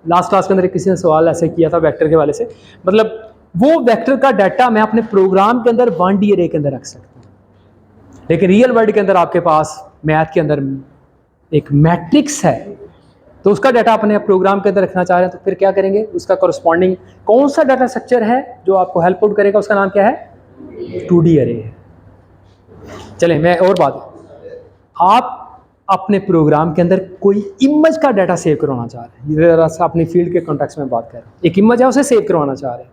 लास्ट क्लास के अंदर किसी ने सवाल ऐसे किया था वेक्टर के वाले से, मतलब वो वेक्टर का डाटा मैं अपने प्रोग्राम के अंदर 1D अरे के अंदर रख सकता हूँ, लेकिन रियल वर्ल्ड के अंदर आपके पास मैथ के अंदर एक मैट्रिक्स है, तो उसका डाटा अपने प्रोग्राम के अंदर रखना चाह रहे हैं। तो फिर क्या करेंगे, उसका करस्पॉन्डिंग कौन सा डाटा स्ट्रक्चर है जो आपको हेल्प आउट करेगा, उसका नाम क्या है? 2D अरे है। चले मैं और बात, आप अपने प्रोग्राम के अंदर कोई इमेज का डाटा सेव करवाना चाह रहे हैं, जरा सा अपनी फील्ड के कॉन्टेक्स्ट में बात कर रहे हैं, एक इमेज है उसे सेव करवाना चाह रहे हैं।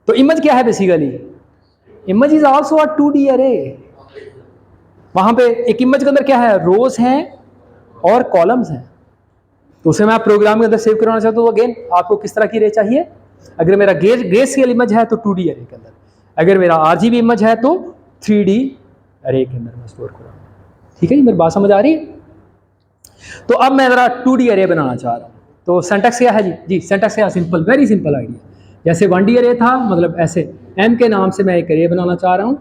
तो इमेज क्या है basically? Image is also a 2D अरे। वहां पे एक इमेज के अंदर क्या है, रोज हैं और कॉलम्स हैं, तो उसे मैं प्रोग्राम के अंदर सेव करवाना चाहता हूँ। अगेन आपको किस तरह की अरे चाहिए? अगर मेरा ग्रे स्केल इमेज है तो 2D अरे के अंदर, अगर मेरा RGB इमेज है तो 3D अरे के अंदर मैं स्टोर करूँगा। ठीक है जी, मेरी बात समझ आ रही है? तो अब मैं जरा 2D अरे बनाना चाह रहा हूँ, तो सिंटैक्स क्या है जी? जी सिंटैक्स क्या, सिंपल, वेरी सिंपल आइडिया। जैसे 1D अरे था, मतलब ऐसे M के नाम से मैं एक अरे बनाना चाह रहा हूँ,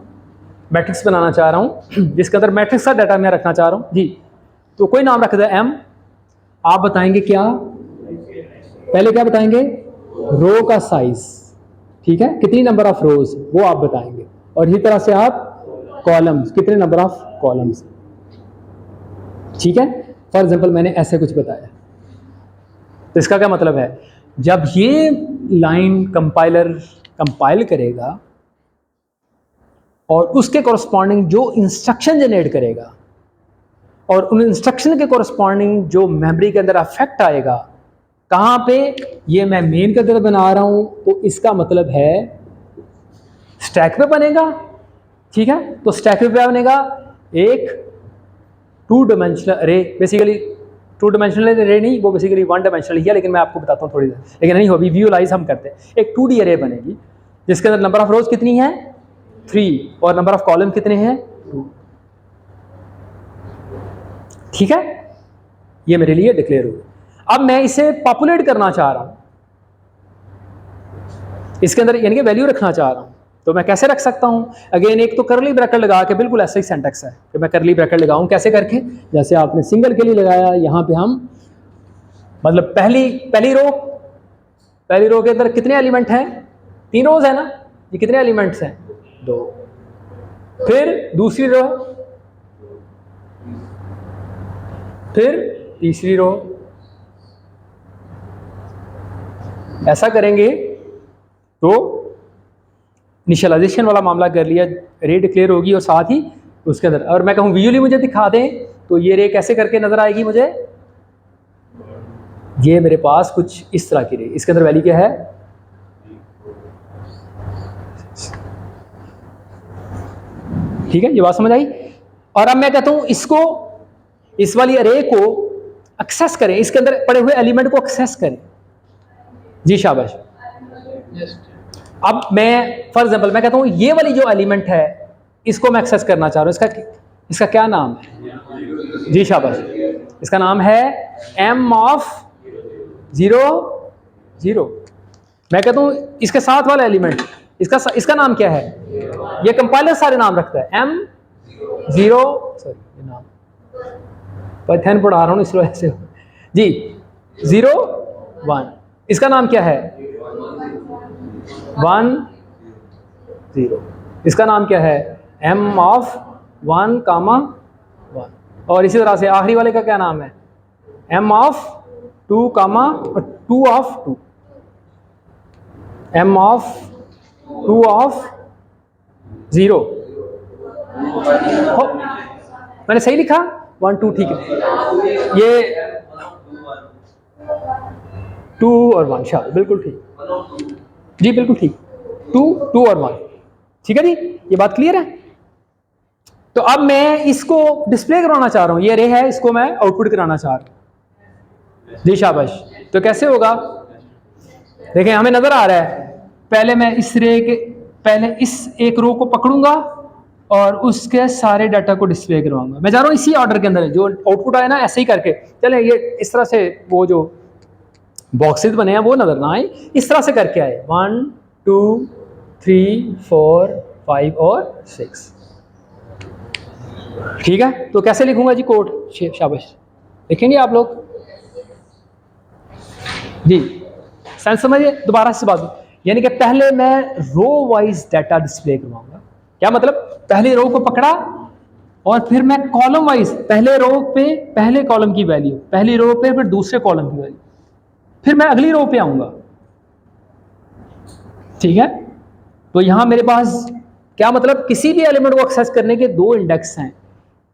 मैट्रिक्स बनाना चाह रहा हूँ, जिसके अंदर मैट्रिक्स का डाटा मैं रखना चाह रहा हूँ जी। तो कोई नाम रख दे M, आप बताएंगे क्या? पहले क्या बताएंगे? रो का साइज, ठीक है, कितनी नंबर ऑफ रोज वो आप बताएंगे, और इसी तरह से आप कॉलम्स, कितने नंबर ऑफ कॉलम्स। ठीक है, फॉर एग्जांपल मैंने ऐसे कुछ बताया, तो इसका क्या मतलब है? जब ये लाइन कंपाइलर कंपाइल करेगा और उसके कॉरस्पॉन्डिंग जो इंस्ट्रक्शन जनरेट करेगा और उन इंस्ट्रक्शन के कॉरस्पॉन्डिंग जो मेमोरी के अंदर अफेक्ट आएगा, कहाँ पे? ये मैं मेन के अंदर बना रहा हूं, तो इसका मतलब है स्टैक पे बनेगा। ठीक है, तो स्टैक पे बनेगा एक 2 डायमेंशनल अरे, बेसिकली 2 डायमेंशनल अरे नहीं, वो बेसिकली 1 डायमेंशनल ही है, लेकिन मैं आपको बताता हूँ थोड़ी देर, लेकिन नहीं, अभी विजुअलाइज हम करते हैं। एक 2D अरे बनेगी जिसके अंदर नंबर ऑफ रोज कितनी है? 3, और नंबर ऑफ कॉलम कितने हैं? 2। ठीक है, ये मेरे लिए डिक्लेयर हो गया। अब मैं इसे पॉपुलेट करना चाह रहा हूं, इसके अंदर यानी कि वैल्यू रखना चाह रहा हूं, तो मैं कैसे रख सकता हूं? अगेन एक तो करली ब्रैकेट लगा के, बिल्कुल ऐसा ही सिंटैक्स है कि मैं करली ब्रैकेट लगाऊं, कैसे करके? जैसे आपने सिंगल के लिए लगाया, यहां पे हम मतलब पहली रो के अंदर कितने एलिमेंट हैं? 3 रोज है ना, ये कितने एलिमेंट्स हैं? 2। फिर दूसरी रो, फिर तीसरी रो, ऐसा करेंगे तो इनिशियलाइजेशन वाला मामला कर लिया, रे डिक्लेयर होगी, और साथ ही उसके अंदर, और मैं कहूँ विजुअली मुझे दिखा दें तो ये रे कैसे करके नजर आएगी मुझे? ये मेरे पास कुछ इस तरह की रे, इसके अंदर वैल्यू क्या है? ठीक है, ये बात समझ आई? और अब मैं कहता हूं इसको, इस वाली अरे को एक्सेस करें, इसके अंदर पड़े हुए एलिमेंट को एक्सेस करें। जी शाबाश। अब मैं फॉर एग्जांपल मैं कहता हूं ये वाली जो एलिमेंट है इसको मैं एक्सेस करना चाह रहा हूं, इसका क्या नाम है? जी शाबाश, इसका नाम है M ऑफ 0 0। मैं कहता हूं इसके साथ वाला एलिमेंट, इसका नाम क्या है? ये कंपाइलर सारे नाम रखता है, M0, सॉरी ये नाम पाइथन पढ़ा रहा हूं इस वजह से जी, 0 1, इसका नाम क्या है? 1 0, इसका नाम क्या है? M of 1, 1। और इसी तरह से आखिरी वाले का क्या नाम है, m of 2, 2 of 2, m of 2 of 0। मैंने सही लिखा, 1 2, ठीक है, ये 2 और 1, शाबाश, बिल्कुल ठीक जी, बिल्कुल ठीक, 2 2 और 1, ठीक है जी, ये बात क्लियर है। तो अब मैं इसको डिस्प्ले करवाना चाह रहा हूं, ये रे है, इसको मैं आउटपुट कराना चाह रहा हूं जी, शाबाश। तो कैसे होगा, देखें हमें नजर आ रहा है, पहले मैं इस रे के, पहले इस एक रो को पकड़ूंगा और उसके सारे डाटा को डिस्प्ले करवाऊंगा। मैं जा रहा हूँ इसी ऑर्डर के अंदर, जो आउटपुट आए ना ऐसे ही करके चले, ये इस तरह से वो जो बॉक्सेस बने हैं वो नजर ना आए, इस तरह से करके आए, 1 2 3 4 5 और 6, ठीक है। तो कैसे लिखूंगा जी कोड, शाबाश, लिखेंगे आप लोग जी, सेंस समझिए। दोबारा से बात, यानी कि पहले मैं रो वाइज डाटा डिस्प्ले करवाऊंगा। क्या मतलब, पहले रो को पकड़ा और फिर मैं कॉलम वाइज, पहले रो पे पहले कॉलम की वैल्यू, पहली रो पे फिर दूसरे कॉलम की वैल्यू, फिर मैं अगली रो पे आऊंगा, ठीक है। तो यहां मेरे पास क्या मतलब, किसी भी एलिमेंट को एक्सेस करने के दो इंडेक्स हैं,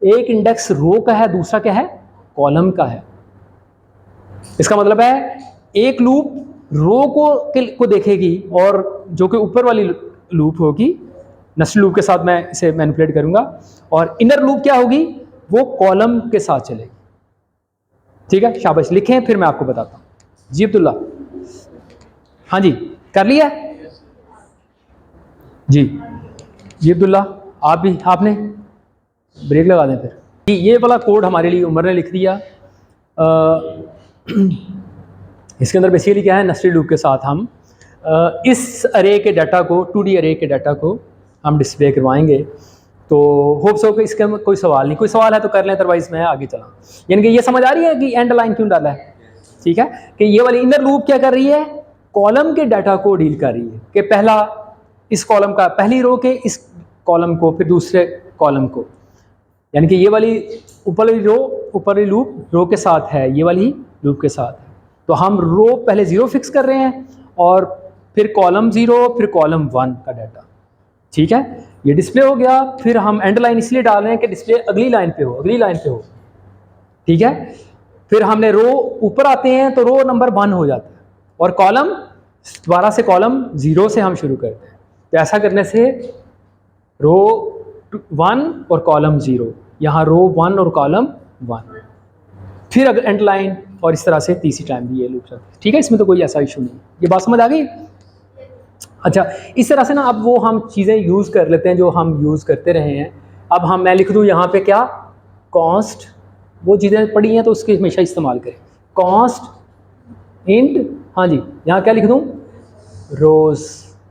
एक इंडेक्स रो का है, दूसरा क्या है, कॉलम का है। इसका मतलब है एक लूप रो को देखेगी और जो कि ऊपर वाली लूप होगी, नेस्टेड लूप के साथ मैं इसे मैनिपुलेट करूंगा, और इनर लूप क्या होगी, वो कॉलम के साथ चलेगी, ठीक है। शाबाश, लिखें फिर मैं आपको बताता हूं जी। अब्दुल्ला, हाँ जी, कर लिया जी। जी अब्दुल्ला, आप भी, आपने ब्रेक लगा दें फिर जी। ये वाला कोड हमारे लिए उमर ने लिख दिया। इसके अंदर बेसिकली क्या है, नेस्टेड लूप के साथ हम इस अरे के डाटा को, 2D अरे के डाटा को हम डिस्प्ले करवाएंगे। तो होप सो कि इसके अंदर कोई सवाल नहीं, कोई सवाल है तो कर लें, अदरवाइज मैं आगे चला। यानी कि ये समझ आ रही है कि एंड लाइन क्यों डाला है, ठीक है, कि ये वाली इनर लूप क्या कर रही है, कॉलम के डाटा को डील कर रही है, कि पहला इस कॉलम का, पहली रो के इस कॉलम को, फिर दूसरे कॉलम को, यानी कि ये वाली ऊपर वाली रो, ऊपर वाली लूप रो के साथ है, ये वाली लूप के साथ है। तो हम रो पहले 0 फिक्स कर रहे हैं और फिर कॉलम 0, फिर कॉलम 1 का डाटा, ठीक है, ये डिस्प्ले हो गया। फिर हम एंड लाइन इसलिए डाल रहे हैं कि डिस्प्ले अगली लाइन पे हो, अगली लाइन पे हो, ठीक है। फिर हमने रो ऊपर आते हैं तो रो नंबर 1 हो जाता है, और कॉलम दोबारा से कॉलम 0 से हम शुरू करते हैं। तो ऐसा करने से रो 1 और कॉलम 0, यहाँ रो 1 और कॉलम 1, फिर अगर एंड लाइन, और इस तरह से तीसरी टाइम भी ये लूप चलता है, ठीक है। इसमें तो कोई ऐसा इशू नहीं, ये बात समझ आ गई। अच्छा, इस तरह से ना अब वो हम चीज़ें यूज़ कर लेते हैं जो हम यूज़ करते रहे हैं। अब मैं लिख दूँ यहाँ पे क्या, कॉन्स्ट, वो चीज़ें पढ़ी हैं तो उसके हमेशा इस्तेमाल करें, कॉन्स्ट इंट, हाँ जी, यहाँ क्या लिख दूँ, रोज़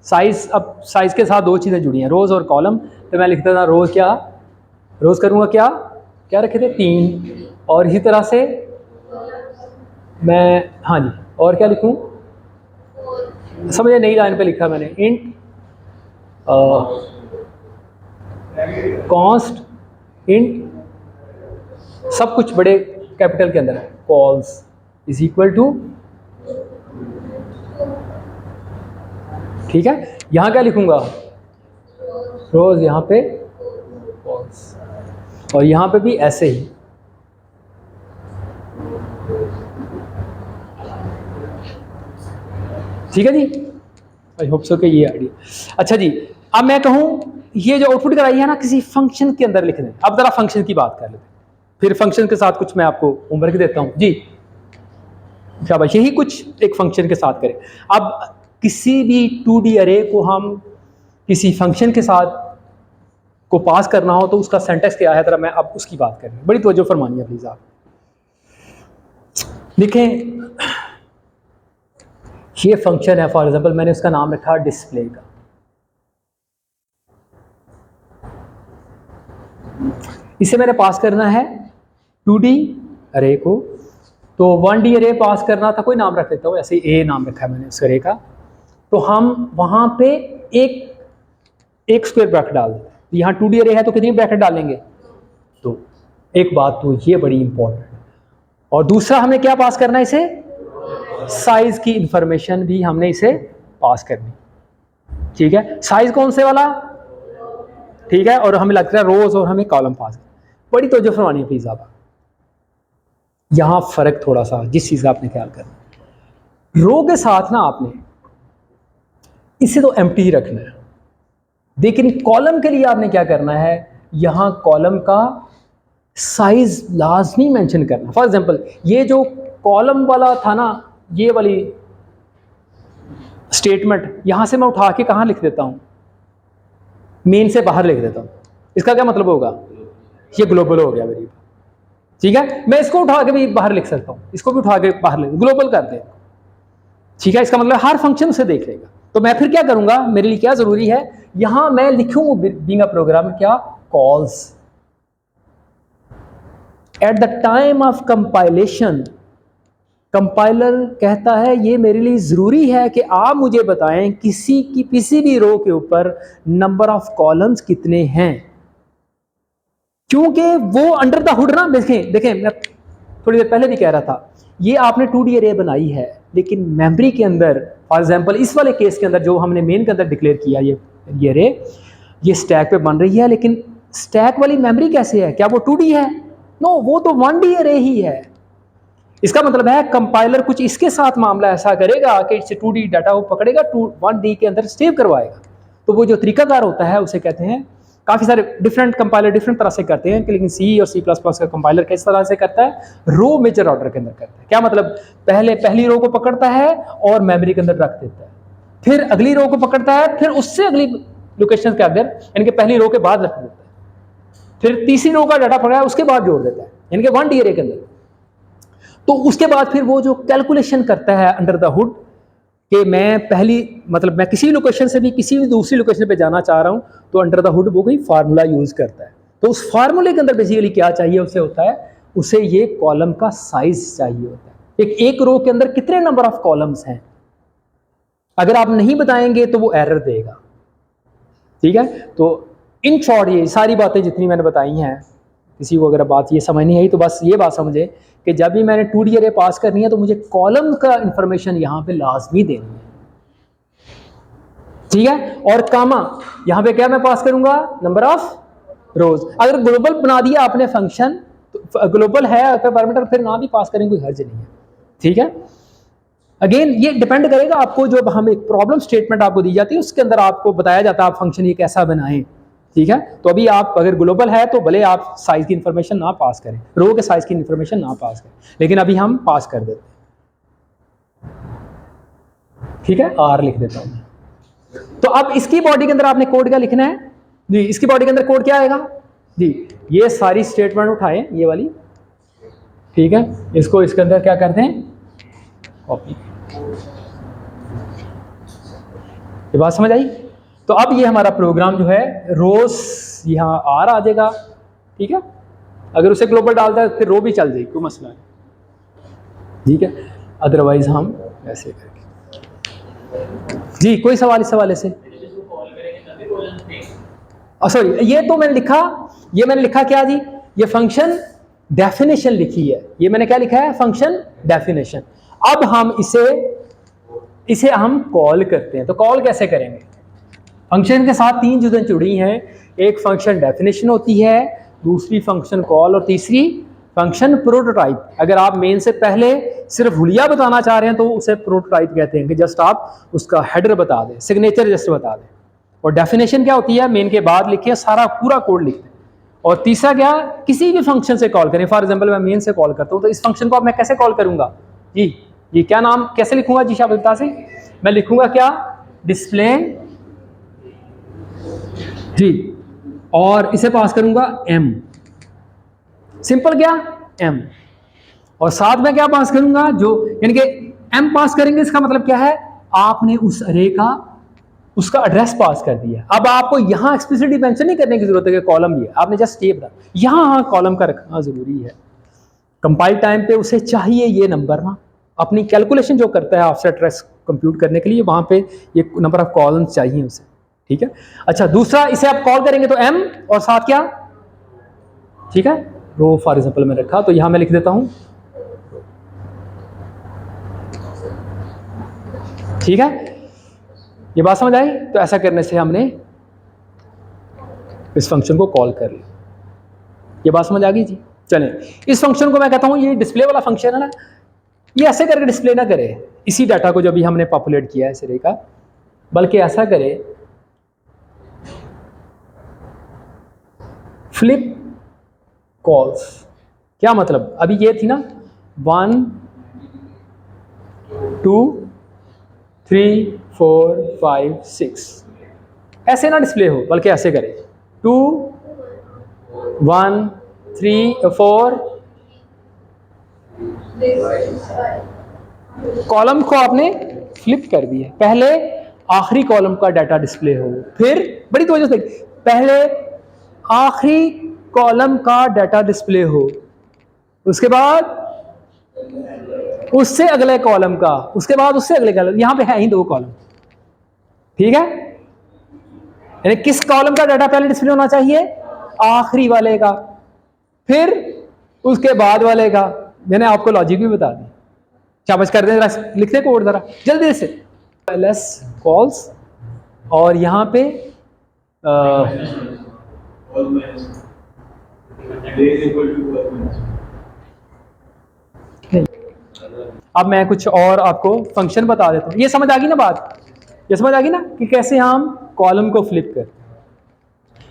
साइज़। अब साइज़ के साथ दो चीज़ें जुड़ी हैं, रोज़ और कॉलम, तो मैं लिखता था रोज़, क्या रोज़ करूँगा, क्या क्या रखे थे, 3, और इसी तरह से मैं, हाँ जी, और क्या लिखूँ, समझे, नई लाइन पे लिखा मैंने, इंट कॉन्स्ट इंट, सब कुछ बड़े कैपिटल के अंदर है, कॉल्स इज इक्वल टू, ठीक है। यहाँ क्या लिखूंगा, रोज, यहाँ पे कॉल्स, और यहाँ पे भी ऐसे ही, ठीक है जी। आई होप सो कि ये आइडिया। अच्छा जी, अब मैं कहूँ ये जो आउटपुट कराई है ना, किसी फंक्शन के अंदर लिख दें। अब जरा फंक्शन की बात कर लेते हैं, फिर फंक्शन के साथ कुछ मैं आपको होमवर्क देता हूँ जी। शाबाश, यही कुछ एक फंक्शन के साथ करें। अब किसी भी 2D अरे को हम किसी फंक्शन के साथ को पास करना हो तो उसका सेंटेक्स क्या है, जरा मैं अब उसकी बात करें, बड़ी तवज्जो फरमानी है प्लीज। आप लिखें, ये फंक्शन है, फॉर एग्जांपल मैंने उसका नाम रखा डिस्प्ले का। इसे मैंने पास करना है 2D अरे को, तो 1D अरे पास करना था, कोई नाम रख लेता हूँ, ऐसे ए नाम रखा है मैंने उस अरे का। तो हम वहाँ पे एक स्क्वायर ब्रैकेट डाल देते हैं, तो यहाँ 2D अरे है तो कितनी ब्रैकेट डालेंगे? तो एक बात तो ये बड़ी इंपॉर्टेंट है। और दूसरा हमें क्या पास करना है इसे? साइज की इंफॉर्मेशन भी हमने इसे पास करनी, ठीक है। साइज कौन से वाला? ठीक है, और हमें लगता है रोज और हमें कॉलम पास। बड़ी तवज्जो फरमानी है प्लीज आप, यहां फर्क थोड़ा सा जिस चीज का आपने ख्याल करना, रो के साथ ना आपने इसे तो एम्प्टी ही रखना है, लेकिन कॉलम के लिए आपने क्या करना है, यहां कॉलम का साइज लाजमी मेंशन करना। फॉर एग्जांपल ये जो कॉलम वाला था ना, ये वाली स्टेटमेंट यहां से मैं उठा के कहां लिख देता हूं? मेन से बाहर लिख देता हूं। इसका क्या मतलब होगा? ये ग्लोबल हो गया मेरी, ठीक है। मैं इसको उठा के भी बाहर लिख सकता हूं, इसको भी उठा के बाहर लिख, ग्लोबल कर दे, ठीक है। इसका मतलब हर फंक्शन से देख लेगा। तो मैं फिर क्या करूंगा, मेरे लिए क्या जरूरी है, यहां मैं लिखूं बीइंग अ प्रोग्राम क्या? Calls at the time of compilation. Compiler कहता है ये मेरे लिए जरूरी है कि आप मुझे बताएं किसी भी रो के ऊपर नंबर ऑफ कॉलम्स कितने हैं, क्योंकि वो अंडर द हुड ना, देखें मैं थोड़ी देर पहले भी कह रहा था, ये आपने 2D अरे बनाई है, लेकिन मेमोरी के अंदर फॉर एग्जांपल इस वाले केस के अंदर जो हमने मेन के अंदर डिक्लेयर किया, ये अरे ये स्टैक पे बन रही है, लेकिन स्टैक वाली मेमोरी कैसे है? क्या वो 2D है? नो, वो तो 1D अरे ही है। इसका मतलब है कंपाइलर कुछ इसके साथ मामला ऐसा करेगा कि इससे 2D डाटा वो पकड़ेगा, 1D के अंदर सेव करवाएगा। तो वो जो तरीकाकार होता है उसे कहते हैं, काफ़ी सारे डिफरेंट कंपाइलर डिफरेंट तरह से करते हैं, लेकिन सी और C++ का कंपाइलर किस तरह से करता है? रो मेजर ऑर्डर के अंदर करता है। क्या मतलब? पहले पहली रो को पकड़ता है और मेमोरी के अंदर रख देता है, फिर अगली रो को पकड़ता है, फिर उससे अगली लोकेशन के अंदर यानी कि पहली रो के बाद रख देता है, फिर तीसरी रो का डाटा पकड़ा है उसके बाद जोड़ देता है, यानी कि 1D अरे के अंदर। तो उसके बाद फिर वो जो कैलकुलेशन करता है अंडर द हुड कि मैं पहली मतलब मैं किसी लोकेशन से भी किसी भी दूसरी लोकेशन पे जाना चाह रहा हूं, तो अंडर द हुड वो कोई फार्मूला यूज करता है। तो उस फार्मूले के अंदर बेसिकली क्या चाहिए उसे होता है, उसे ये कॉलम का साइज चाहिए होता है। एक रो के अंदर कितने नंबर ऑफ कॉलम्स हैं, अगर आप नहीं बताएंगे तो वो एरर देगा, ठीक है। तो इन शॉर्ट ये सारी बातें जितनी मैंने बताई हैं, किसी को अगर बात ये समझ नहीं आई तो बस ये बात समझे कि जब भी मैंने 2D अरे पास करनी है तो मुझे कॉलम का इंफॉर्मेशन यहाँ पे लाजमी देनी है, ठीक है। और कामा यहाँ पे क्या मैं पास करूंगा? नंबर ऑफ रोज। अगर ग्लोबल बना दिया आपने फंक्शन, तो ग्लोबल है पैरामीटर, फिर ना भी पास करेंगे कोई हर्ज नहीं है, ठीक है। अगेन ये डिपेंड करेगा आपको, जो हम एक प्रॉब्लम स्टेटमेंट आपको दी जाती है उसके अंदर आपको बताया जाता है आप फंक्शन ये कैसा बनाएं, ठीक है। तो अभी आप अगर ग्लोबल है तो भले आप साइज की इंफॉर्मेशन ना पास करें, रो के साइज की इंफॉर्मेशन ना पास करें, लेकिन अभी हम पास कर देते हैं, ठीक है। R लिख देता हूं। तो अब इसकी बॉडी के अंदर आपने कोड क्या लिखना है जी? इसकी बॉडी के अंदर कोड क्या आएगा जी? ये सारी स्टेटमेंट उठाएं, ये वाली, ठीक है। इसको इसके अंदर क्या करते हैं? कॉपी। ये बात समझ आई? तो अब ये हमारा प्रोग्राम जो है रोज यहाँ R आ जाएगा, ठीक है। अगर उसे ग्लोबल डालता है फिर रो भी चल जाएगी, कोई मसला नहीं, ठीक है। अदरवाइज हम ऐसे करेंगे जी। कोई सवाल इस हवाले से? सॉरी, ये तो मैंने लिखा क्या जी? ये फंक्शन डेफिनेशन लिखी है, ये मैंने क्या लिखा है? Function definition. अब हम इसे हम कॉल करते हैं। तो कॉल कैसे करेंगे? फंक्शन के साथ 3 चीजें जुड़ी हैं, एक फंक्शन डेफिनेशन होती है, दूसरी फंक्शन कॉल, और तीसरी फंक्शन प्रोटोटाइप। अगर आप मेन से पहले सिर्फ हुलिया बताना चाह रहे हैं तो उसे प्रोटोटाइप कहते हैं कि जस्ट आप उसका हेडर बता दें, सिग्नेचर जस्ट बता दें। और डेफिनेशन क्या होती है? मेन के बाद लिखे सारा पूरा कोड लिख दें। और तीसरा क्या? किसी भी फंक्शन से कॉल करें। फॉर एग्जाम्पल मैं मेन से कॉल करता हूँ, तो इस फंक्शन को अब मैं कैसे कॉल करूंगा जी? ये क्या नाम कैसे लिखूंगा जी शाबिता से? मैं लिखूंगा क्या? डिस्प्ले जी, और इसे पास करूंगा m, सिंपल क्या? m, और साथ में क्या पास करूंगा? जो यानी कि m पास करेंगे, इसका मतलब क्या है? आपने उस अरे का उसका एड्रेस पास कर दिया। अब आपको यहां एक्सप्लिसिटली मेंशन नहीं करने की जरूरत है कि कॉलम भी है, आपने जस्ट ये बता, यहां कॉलम का रखना जरूरी है। कंपाइल टाइम पे उसे चाहिए ये नंबर ना, अपनी कैलकुलेशन जो करता है ऑफसेट एड्रेस कंप्यूट करने के लिए, वहां पे ये नंबर ऑफ कॉलम्स चाहिए उसे, ठीक है। अच्छा, दूसरा इसे आप कॉल करेंगे तो m और साथ क्या, ठीक है, रो फॉर एग्जाम्पल में रखा, तो यहां मैं लिख देता हूं, ठीक है। ये बात समझ आई? तो ऐसा करने से हमने इस फंक्शन को कॉल कर लिया। ये बात समझ आ गई जी? चलें, इस फंक्शन को मैं कहता हूं ये डिस्प्ले वाला फंक्शन है ना, ये ऐसे करके डिस्प्ले ना करे इसी डाटा को जो भी हमने पॉपुलेट किया है इस तरह का, बल्कि ऐसा करे फ्लिप कॉल्स। क्या मतलब? अभी ये थी ना 1 2 3 4 5 6, ऐसे ना डिस्प्ले हो, बल्कि ऐसे करे 2 1 3 4, कॉलम को आपने फ्लिप कर दिया। पहले आखिरी कॉलम का डाटा डिस्प्ले हो, फिर बड़ी तवज्जो से, पहले आखिरी कॉलम का डाटा डिस्प्ले हो, उसके बाद उससे अगले कॉलम का, उसके बाद उससे अगले कॉलम, यहां पे है ही 2 कॉलम, ठीक है। यानी किस कॉलम का डाटा पहले डिस्प्ले होना चाहिए? आखिरी वाले का, फिर उसके बाद वाले का। मैंने आपको लॉजिक भी बता दी। शाबाश, कर दें, लिखते कोड जरा जल्दी से। एलएस कॉल्स और यहाँ पे अब मैं कुछ और आपको फंक्शन बता देता हूँ। ये समझ आ गई ना बात? ये समझ आ गई ना कि कैसे हम कॉलम को फ्लिप कर,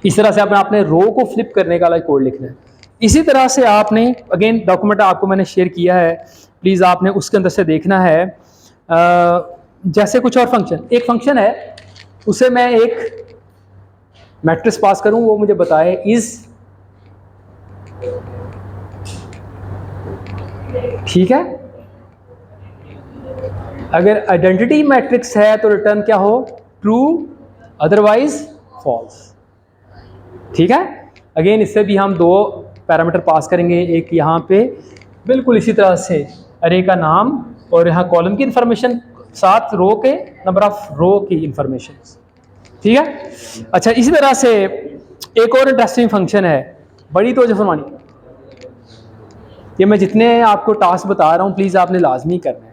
इस तरह से आपने अपने रो को फ्लिप करने का अलग कोड लिखना है। इसी तरह से आपने, अगेन डॉक्यूमेंट आपको मैंने शेयर किया है, प्लीज़ आपने उसके अंदर से देखना है। जैसे कुछ और फंक्शन, एक फंक्शन है उसे मैं एक मैट्रिक्स पास करूं, वो मुझे बताए इज, ठीक है। अगर आइडेंटिटी मैट्रिक्स है तो रिटर्न क्या हो? ट्रू, अदरवाइज फॉल्स, ठीक है। अगेन इससे भी हम 2 पैरामीटर पास करेंगे, एक यहाँ पे बिल्कुल इसी तरह से अरे का नाम और यहाँ कॉलम की इंफॉर्मेशन, साथ रो के नंबर ऑफ रो की इंफॉर्मेशन, ठीक है। अच्छा, इसी तरह से एक और इंटरेस्टिंग फंक्शन है, बड़ी तो जो फरमानी, ये मैं जितने आपको टास्क बता रहा हूँ प्लीज़ आपने लाजमी करना है।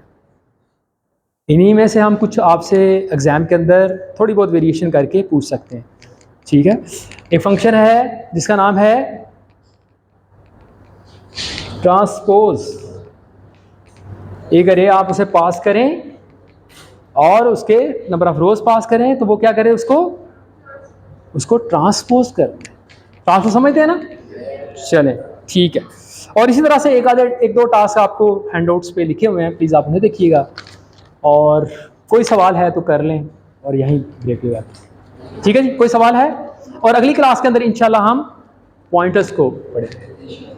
इन्हीं में से हम कुछ आपसे एग्जाम के अंदर थोड़ी बहुत वेरिएशन करके पूछ सकते हैं, ठीक है। एक फंक्शन है जिसका नाम है ट्रांसपोज। एक अरे आप उसे पास करें और उसके नंबर ऑफ रोज पास करें, तो वो क्या करे? उसको ट्रांसपोज कर दें। ट्रांसपोज समझते हैं ना? चलें, ठीक है। और इसी तरह से एक दो टास्क आपको हैंडआउट्स पे लिखे हुए हैं, प्लीज़ आप उन्हें देखिएगा, और कोई सवाल है तो कर लें और यहीं ब्रेक लेगा, ठीक है जी। कोई सवाल है? और अगली क्लास के अंदर इंशाल्लाह हम पॉइंटर्स को पढ़ेंगे।